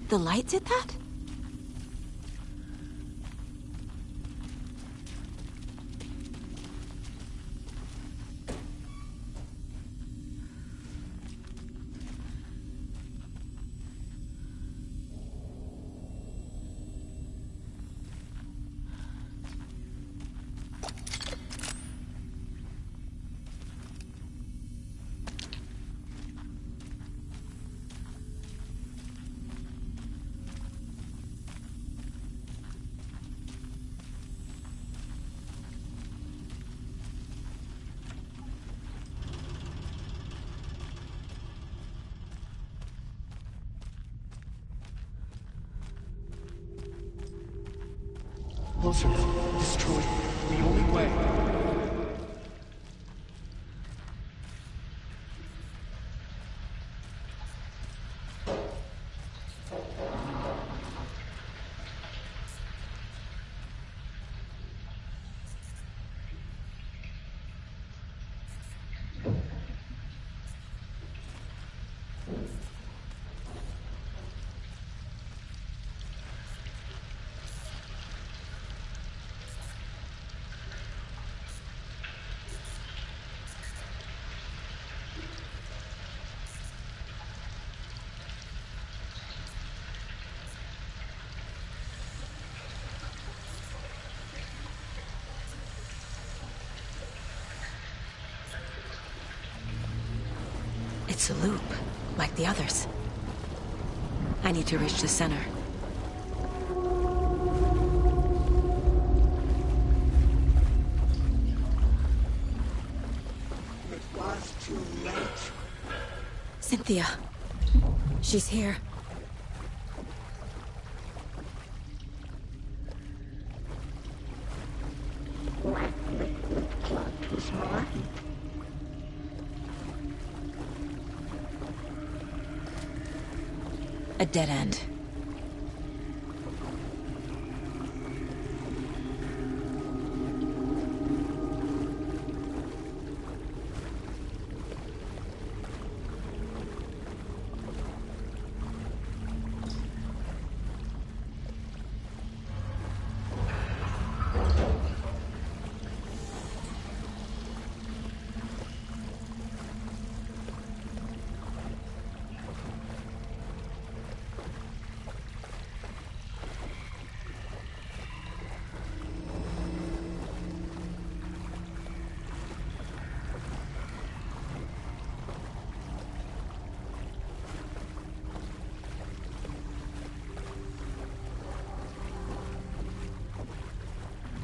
The light did that? Closer. Destroy. The only way. It's a loop, like the others. I need to reach the center. It was too late. Cynthia. She's here. Plot was mine. A dead end.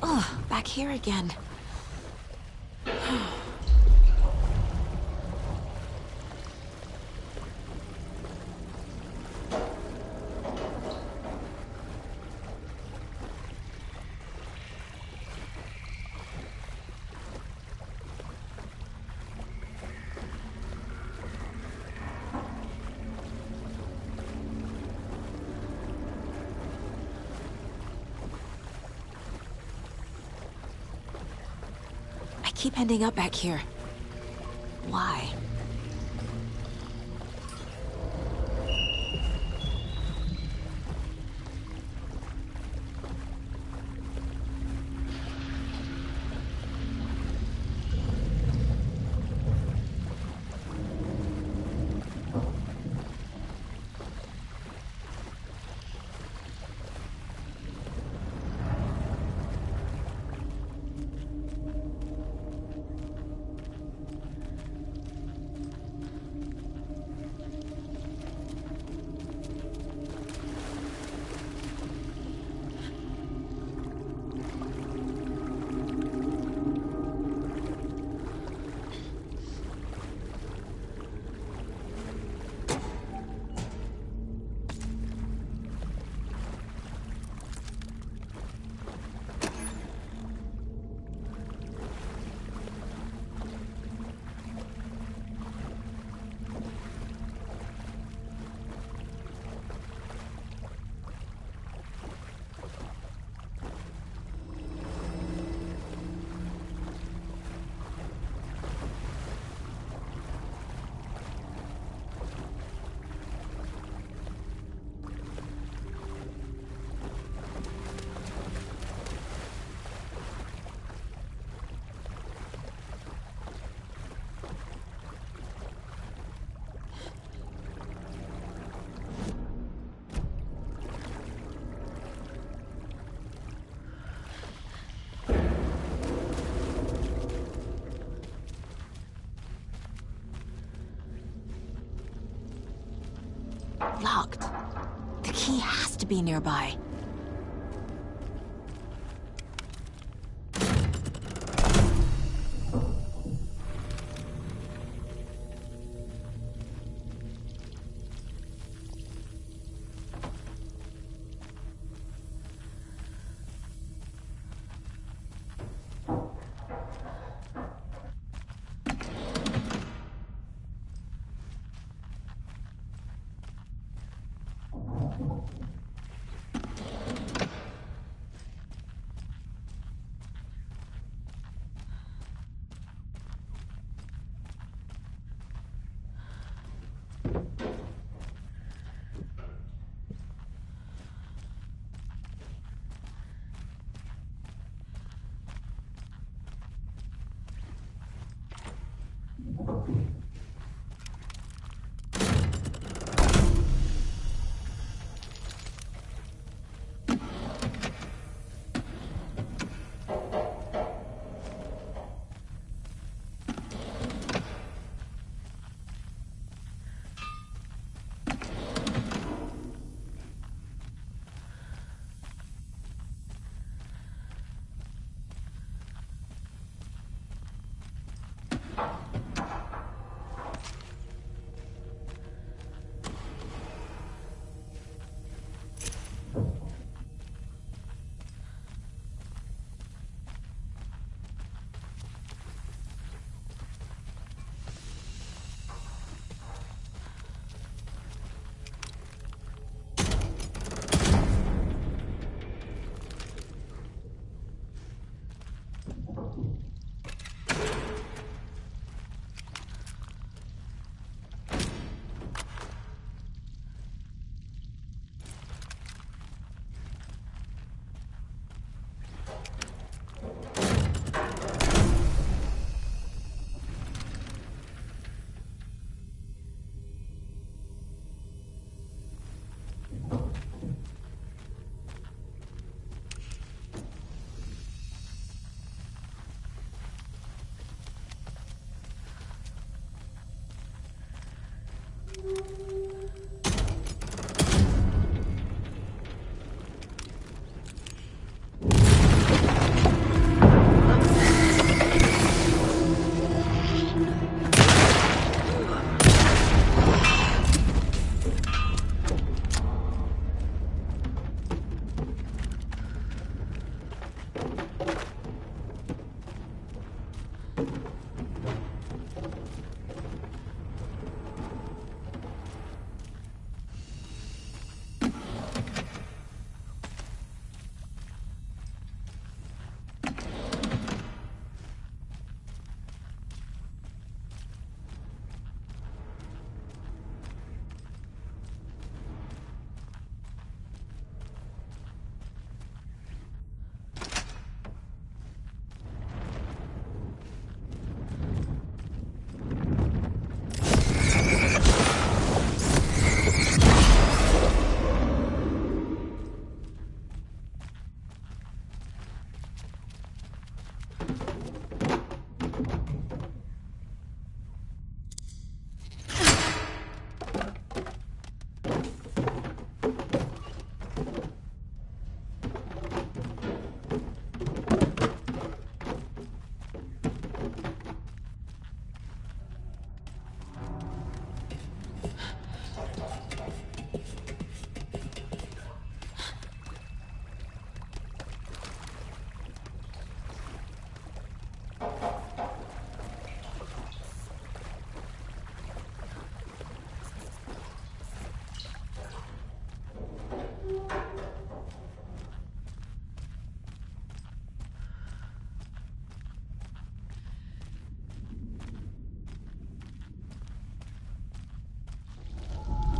Ugh, back here again. I keep ending up back here. Why? Locked. The key has to be nearby.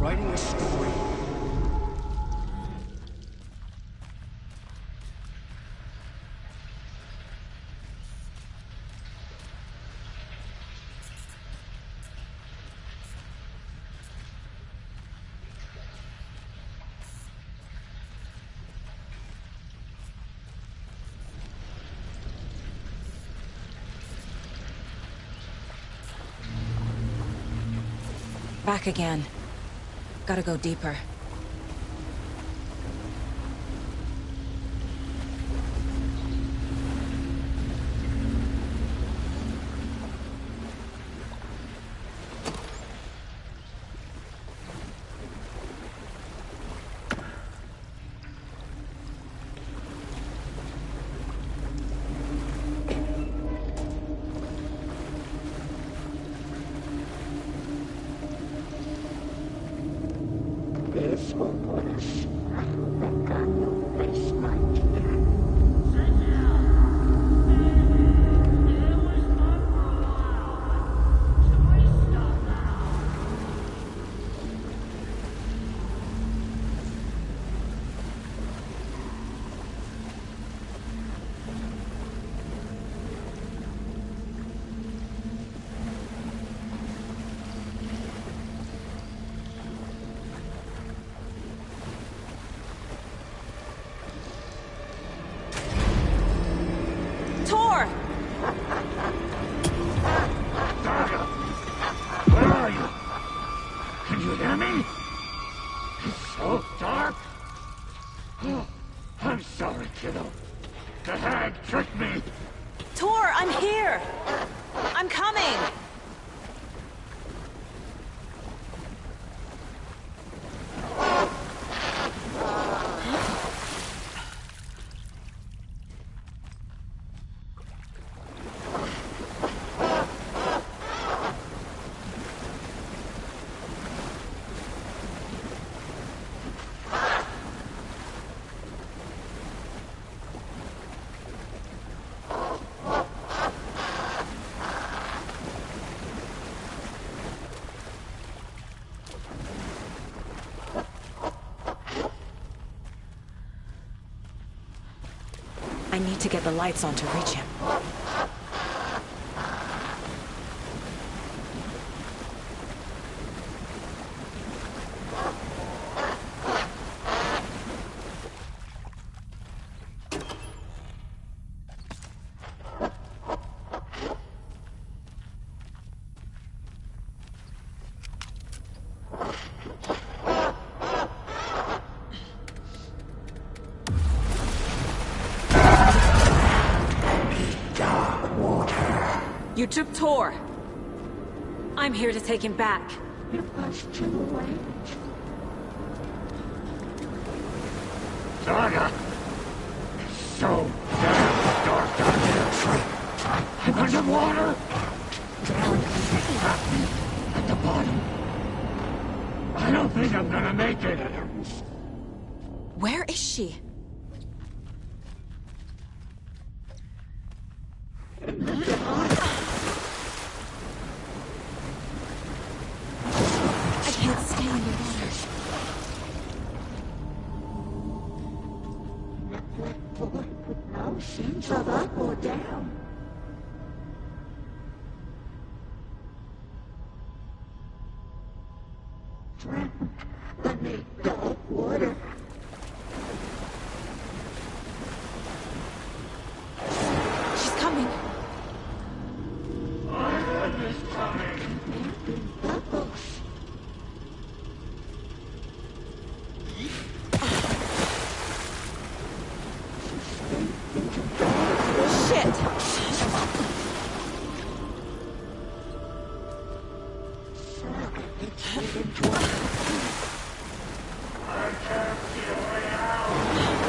Writing a story. Back again. Gotta go deeper. I'm sorry, kiddo. The hag tricked me. Tor, I'm here! I'm coming! I need to get the lights on to reach him. You took Tor. I'm here to take him back. It was too late. Saga is so bad. some water? At the bottom. I don't think I'm gonna make it. Where is she? I can't stay underwater. No sense of up or down. I need dark water. She's coming. Island is coming. Bubbles. Shit!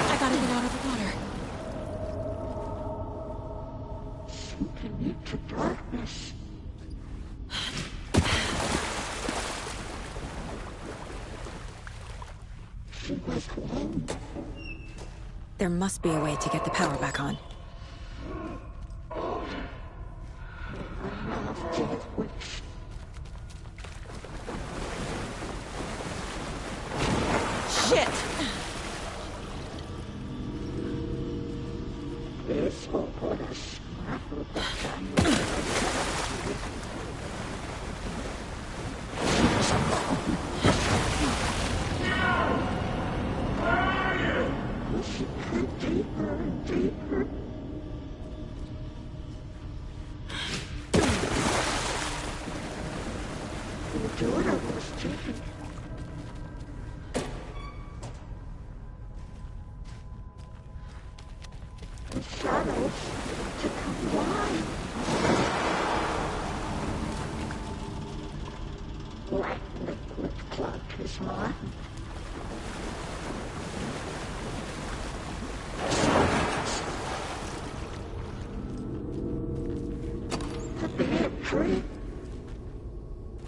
I gotta get out of the water. Sinking into darkness. She was alone. There must be a way to get the power back on. Shit! This will put us. Deeper and deeper. The daughter was taken. The shadows to come wide. Black liquid clogged his mind. The bad tree.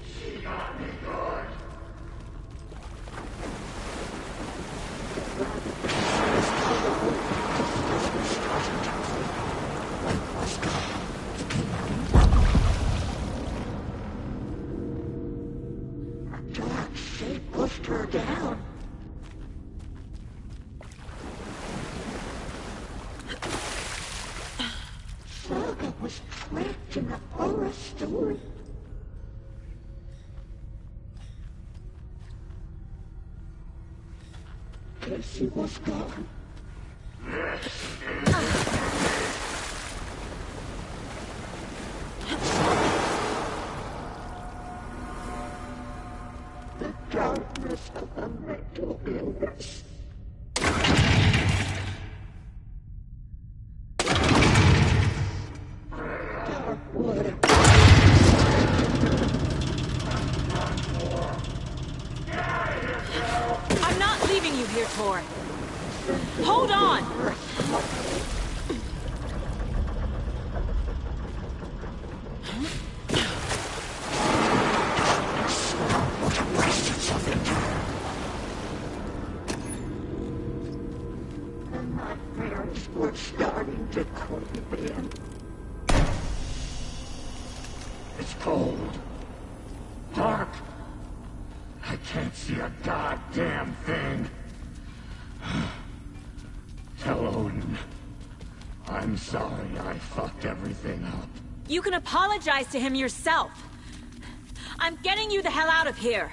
She got me good. A dark shape pushed her down. Saga was trapped in a horror story. Casey was gone. The darkness of a mental illness. Dark water. I'm not leaving you here, Tor. Hold on! The nightmares were starting to creep in. It's cold. Dark. I can't see a goddamn thing. Tell Odin. I'm sorry I fucked everything up. You can apologize to him yourself. I'm getting you the hell out of here.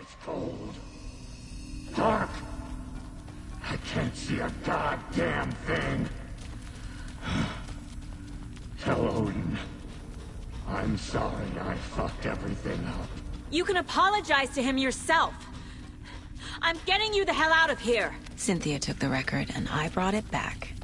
It's cold. Dark. I can't see a goddamn thing. Tell Odin. I'm sorry I fucked everything up. You can apologize to him yourself. I'm getting you the hell out of here. Cynthia took the record, and I brought it back.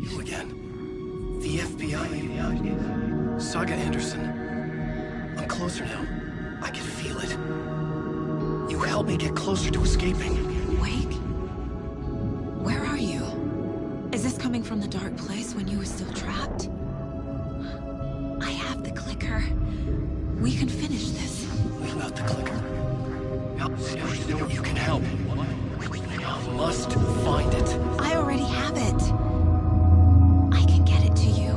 You again. The FBI. Saga Anderson. I'm closer now. I can feel it. You helped me get closer to escaping. Wake? Where are you? Is this coming from the dark place when you were still trapped? I have the clicker. We can finish this. Without the clicker. You can help. I must find it. I already have it. I can get it to you.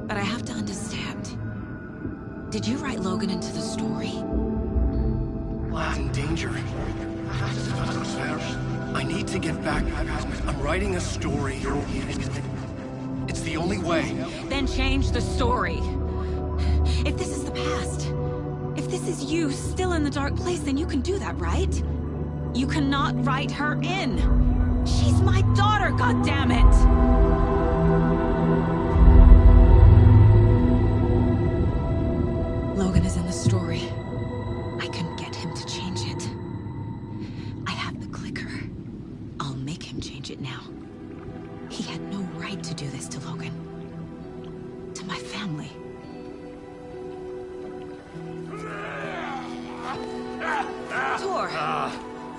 But I have to understand. Did you write Logan into the story? Lad's in danger. I need to get back. I'm writing a story. It's the only way. Then change the story. If this is the past, if this is you still in the dark place, then you can do that, right? You cannot write her in. She's my daughter, goddammit! Logan is in the story. I can get him to change it. I have the clicker. I'll make him change it now. He had no right to do this to Logan. To my family. Tor!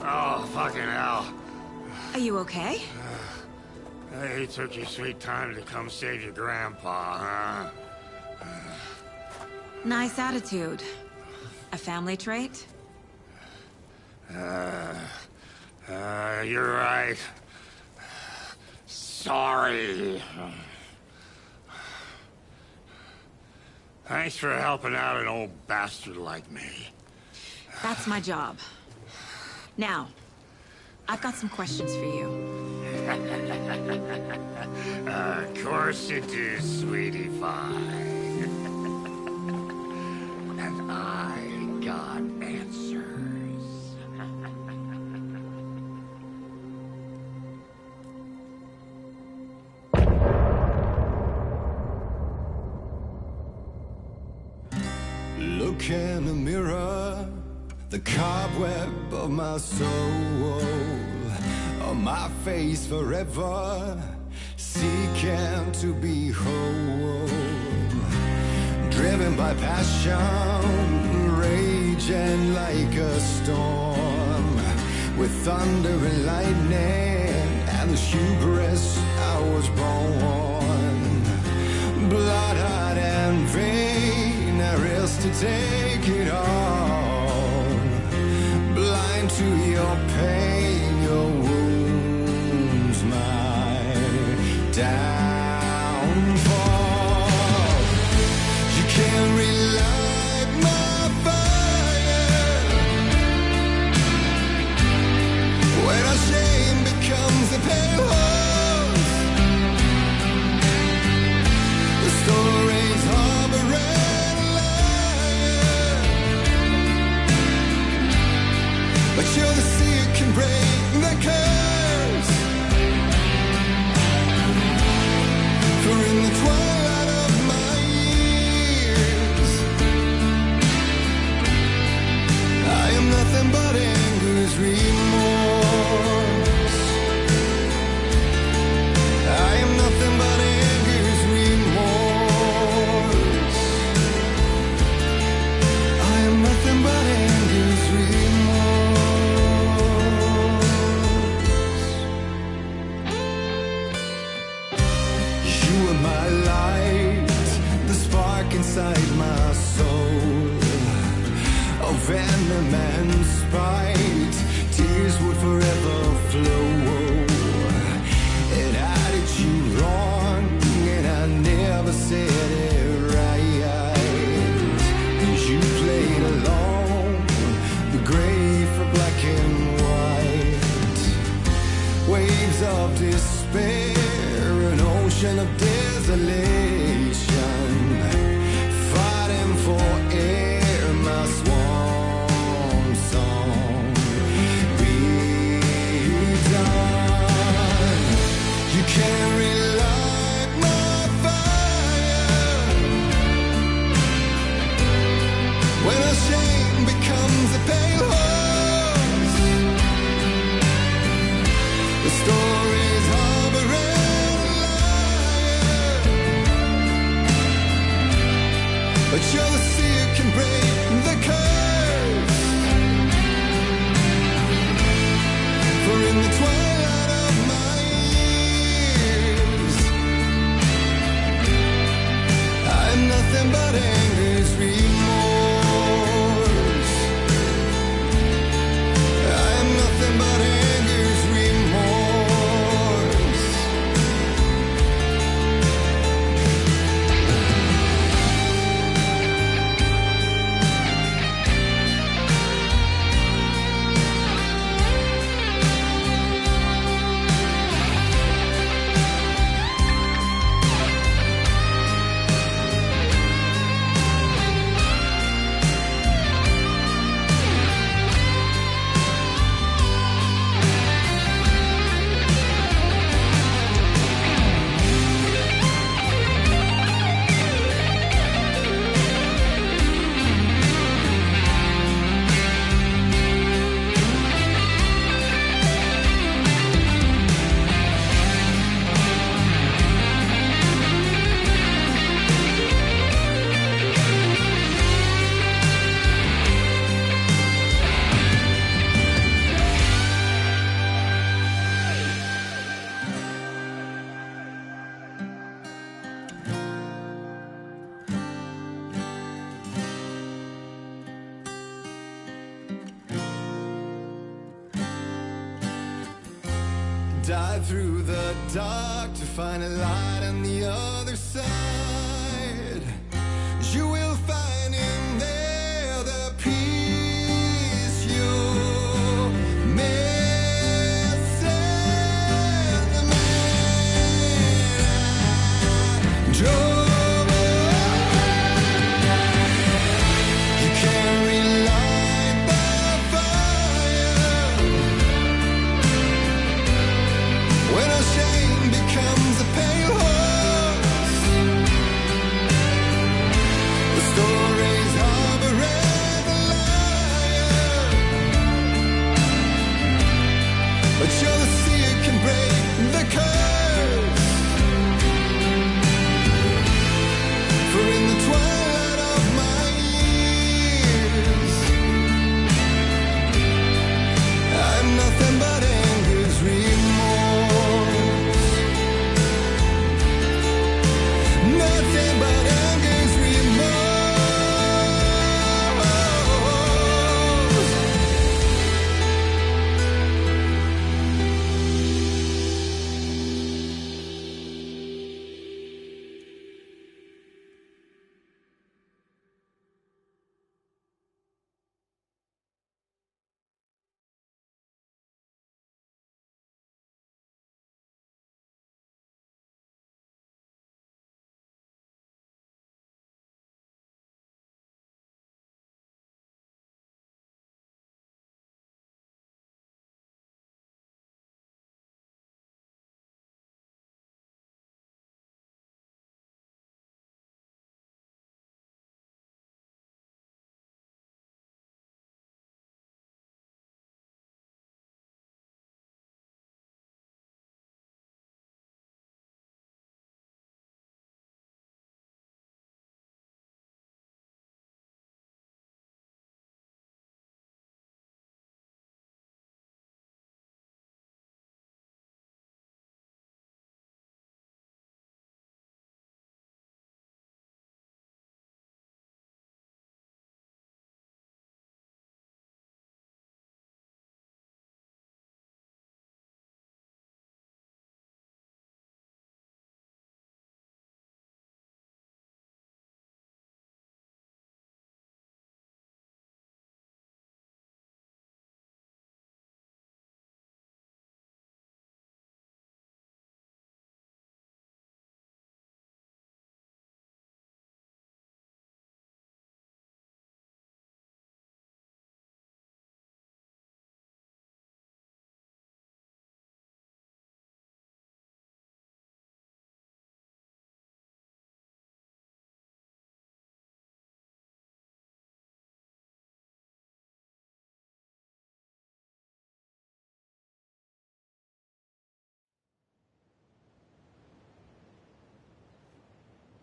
Oh, fucking hell. Are you okay? Hey, you took your sweet time to come save your grandpa, huh? Nice attitude. A family trait? You're right. Sorry. Thanks for helping out an old bastard like me. That's my job. Now, I've got some questions for you. Of course you do, sweetie pie. And I got answers. Look in the mirror, the cobweb of my soul, on my face forever, seeking to be whole. Driven by passion, raging like a storm, with thunder and lightning, and the hubris I was born. Blood-hot and vain, I risk to take it all. Blind to your pain, your wounds, my downfall. You can't relight my fire when our shame becomes a pale horse. The stories harboring a liar, but you're the sea that can break the curse. For in the twilight of my years, I am nothing but anger's remorse. I am nothing but anger's remorse. I am nothing but anger's remorse. You are my light, the spark inside my soul, of venom and spite, tears would forever flow. It had it you wrong, and I never said it right. You played along, the gray for black and white. Waves of despair, an ocean of desolation, fighting for air, my swan song. Be done. You can't relight my fire when our shame becomes a pale horse. The stories harboring but you'll see it can break the curse. For in the twilight of my years, I'm nothing but anger's remorse. I'm nothing but anger's remorse. Dive through the dark to find a light on the other side. You will find in there the peace you're missing. The man I drove you can't relight the fire when our shame becomes a pale horse. The stories of a red liar, but you'll see it can break the curse. For in the twilight of my years, I'm nothing but anger's remorse. Nothing but anger's remorse.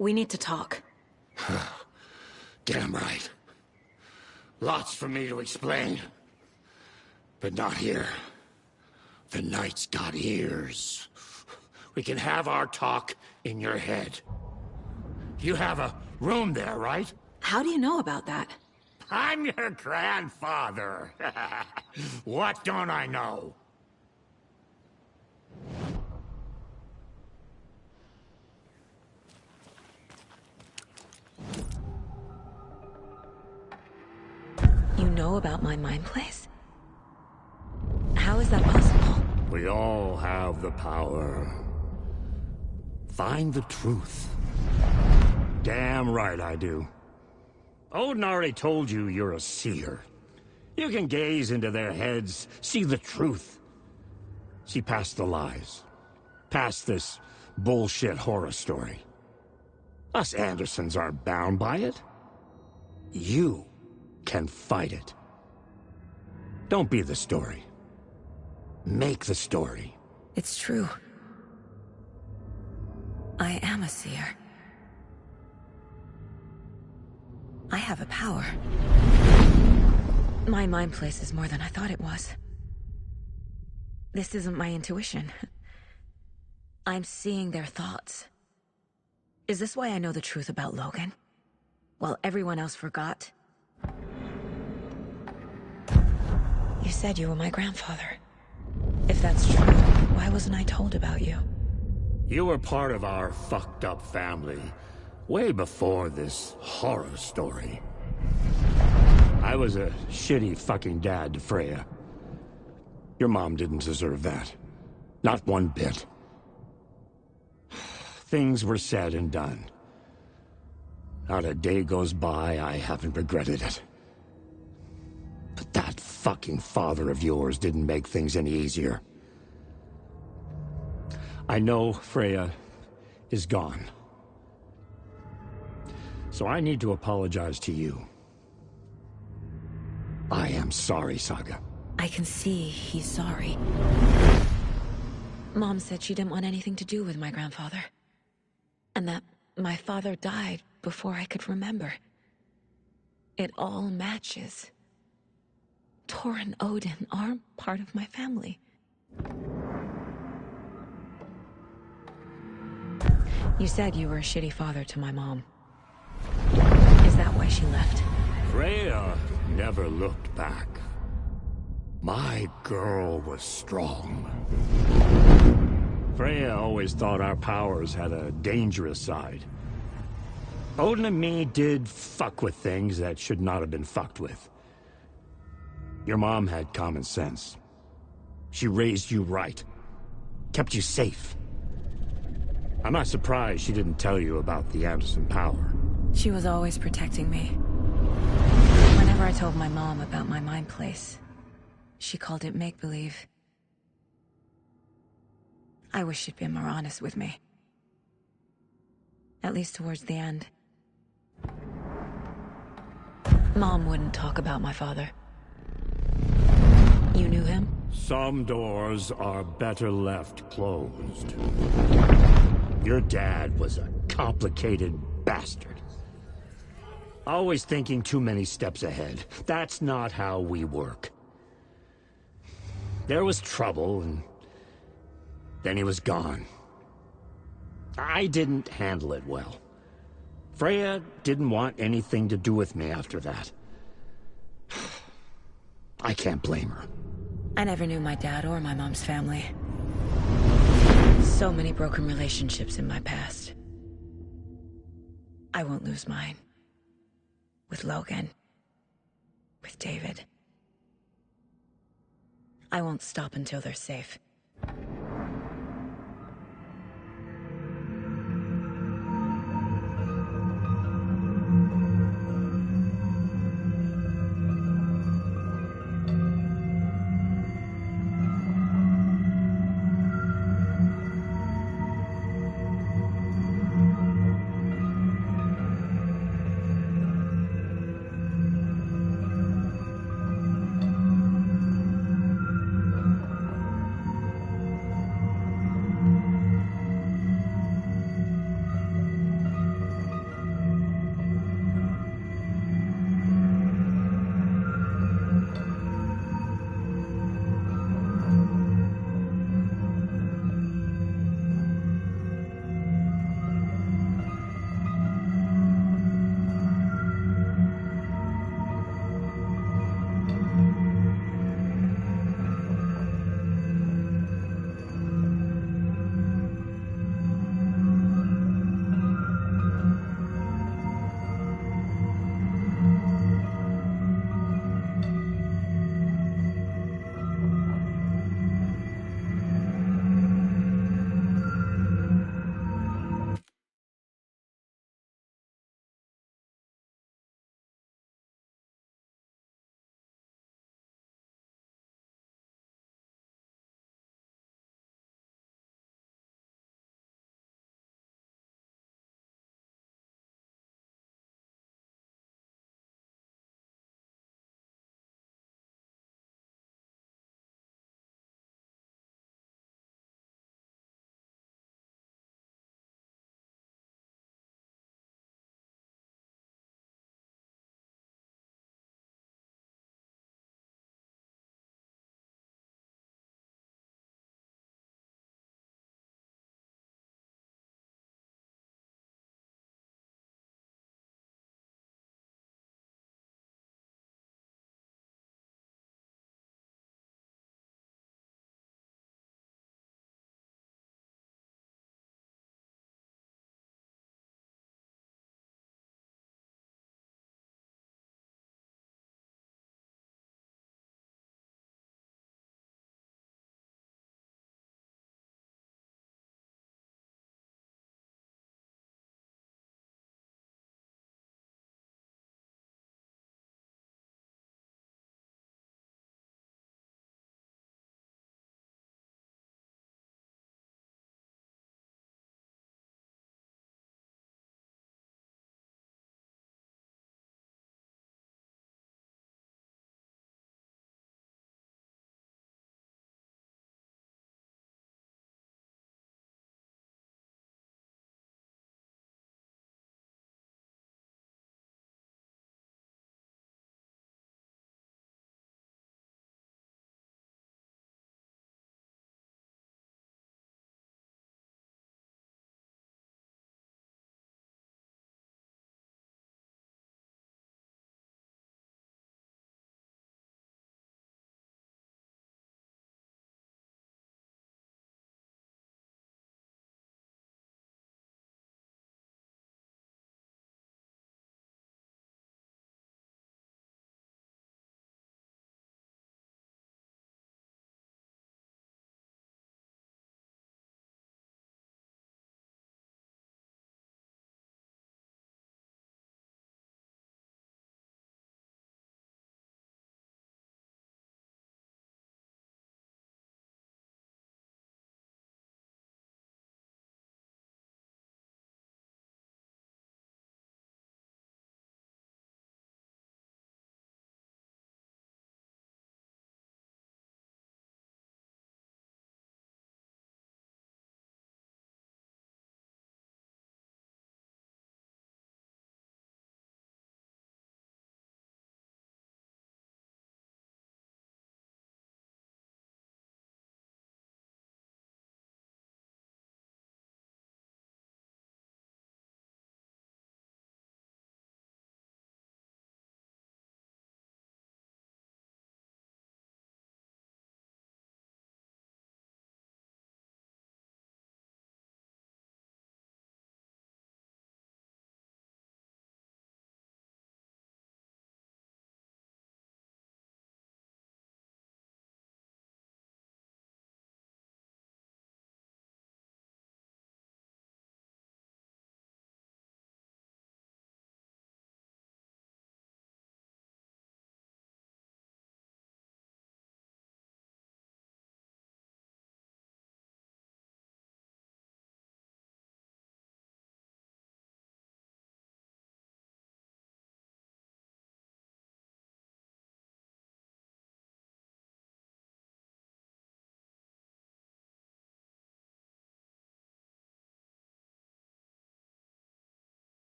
We need to talk. Damn right. Lots for me to explain. But not here. The night's got ears. We can have our talk in your head. You have a room there, right? How do you know about that? I'm your grandfather. What don't I know? You know about my mind place? How is that possible? We all have the power. Find the truth. Damn right I do. Odin already told you you're a seer. You can gaze into their heads, see the truth. See past the lies. Past this bullshit horror story. Us Andersons aren't bound by it. You can fight it. Don't be the story. Make the story. It's true. I am a seer. I have a power. My mind place is more than I thought it was. This isn't my intuition. I'm seeing their thoughts. Is this why I know the truth about Logan? While everyone else forgot? You said you were my grandfather. If that's true, why wasn't I told about you? You were part of our fucked up family, way before this horror story. I was a shitty fucking dad to Freya. Your mom didn't deserve that. Not one bit. Things were said and done. Not a day goes by I haven't regretted it. But that fucking father of yours didn't make things any easier. I know Freya is gone. So I need to apologize to you. I am sorry, Saga. I can see he's sorry. Mom said she didn't want anything to do with my grandfather. And that my father died before I could remember. It all matches. Tor and Odin aren't part of my family. You said you were a shitty father to my mom. Is that why she left? Freya never looked back. My girl was strong. Freya always thought our powers had a dangerous side. Odin and me did fuck with things that should not have been fucked with. Your mom had common sense. She raised you right. Kept you safe. I'm not surprised she didn't tell you about the Anderson power. She was always protecting me. Whenever I told my mom about my mind place, she called it make-believe. I wish she'd been more honest with me. At least towards the end. Mom wouldn't talk about my father. You knew him? Some doors are better left closed. Your dad was a complicated bastard. Always thinking too many steps ahead. That's not how we work. There was trouble, and then he was gone. I didn't handle it well. Freya didn't want anything to do with me after that. I can't blame her. I never knew my dad or my mom's family. So many broken relationships in my past. I won't lose mine. With Logan. With David. I won't stop until they're safe.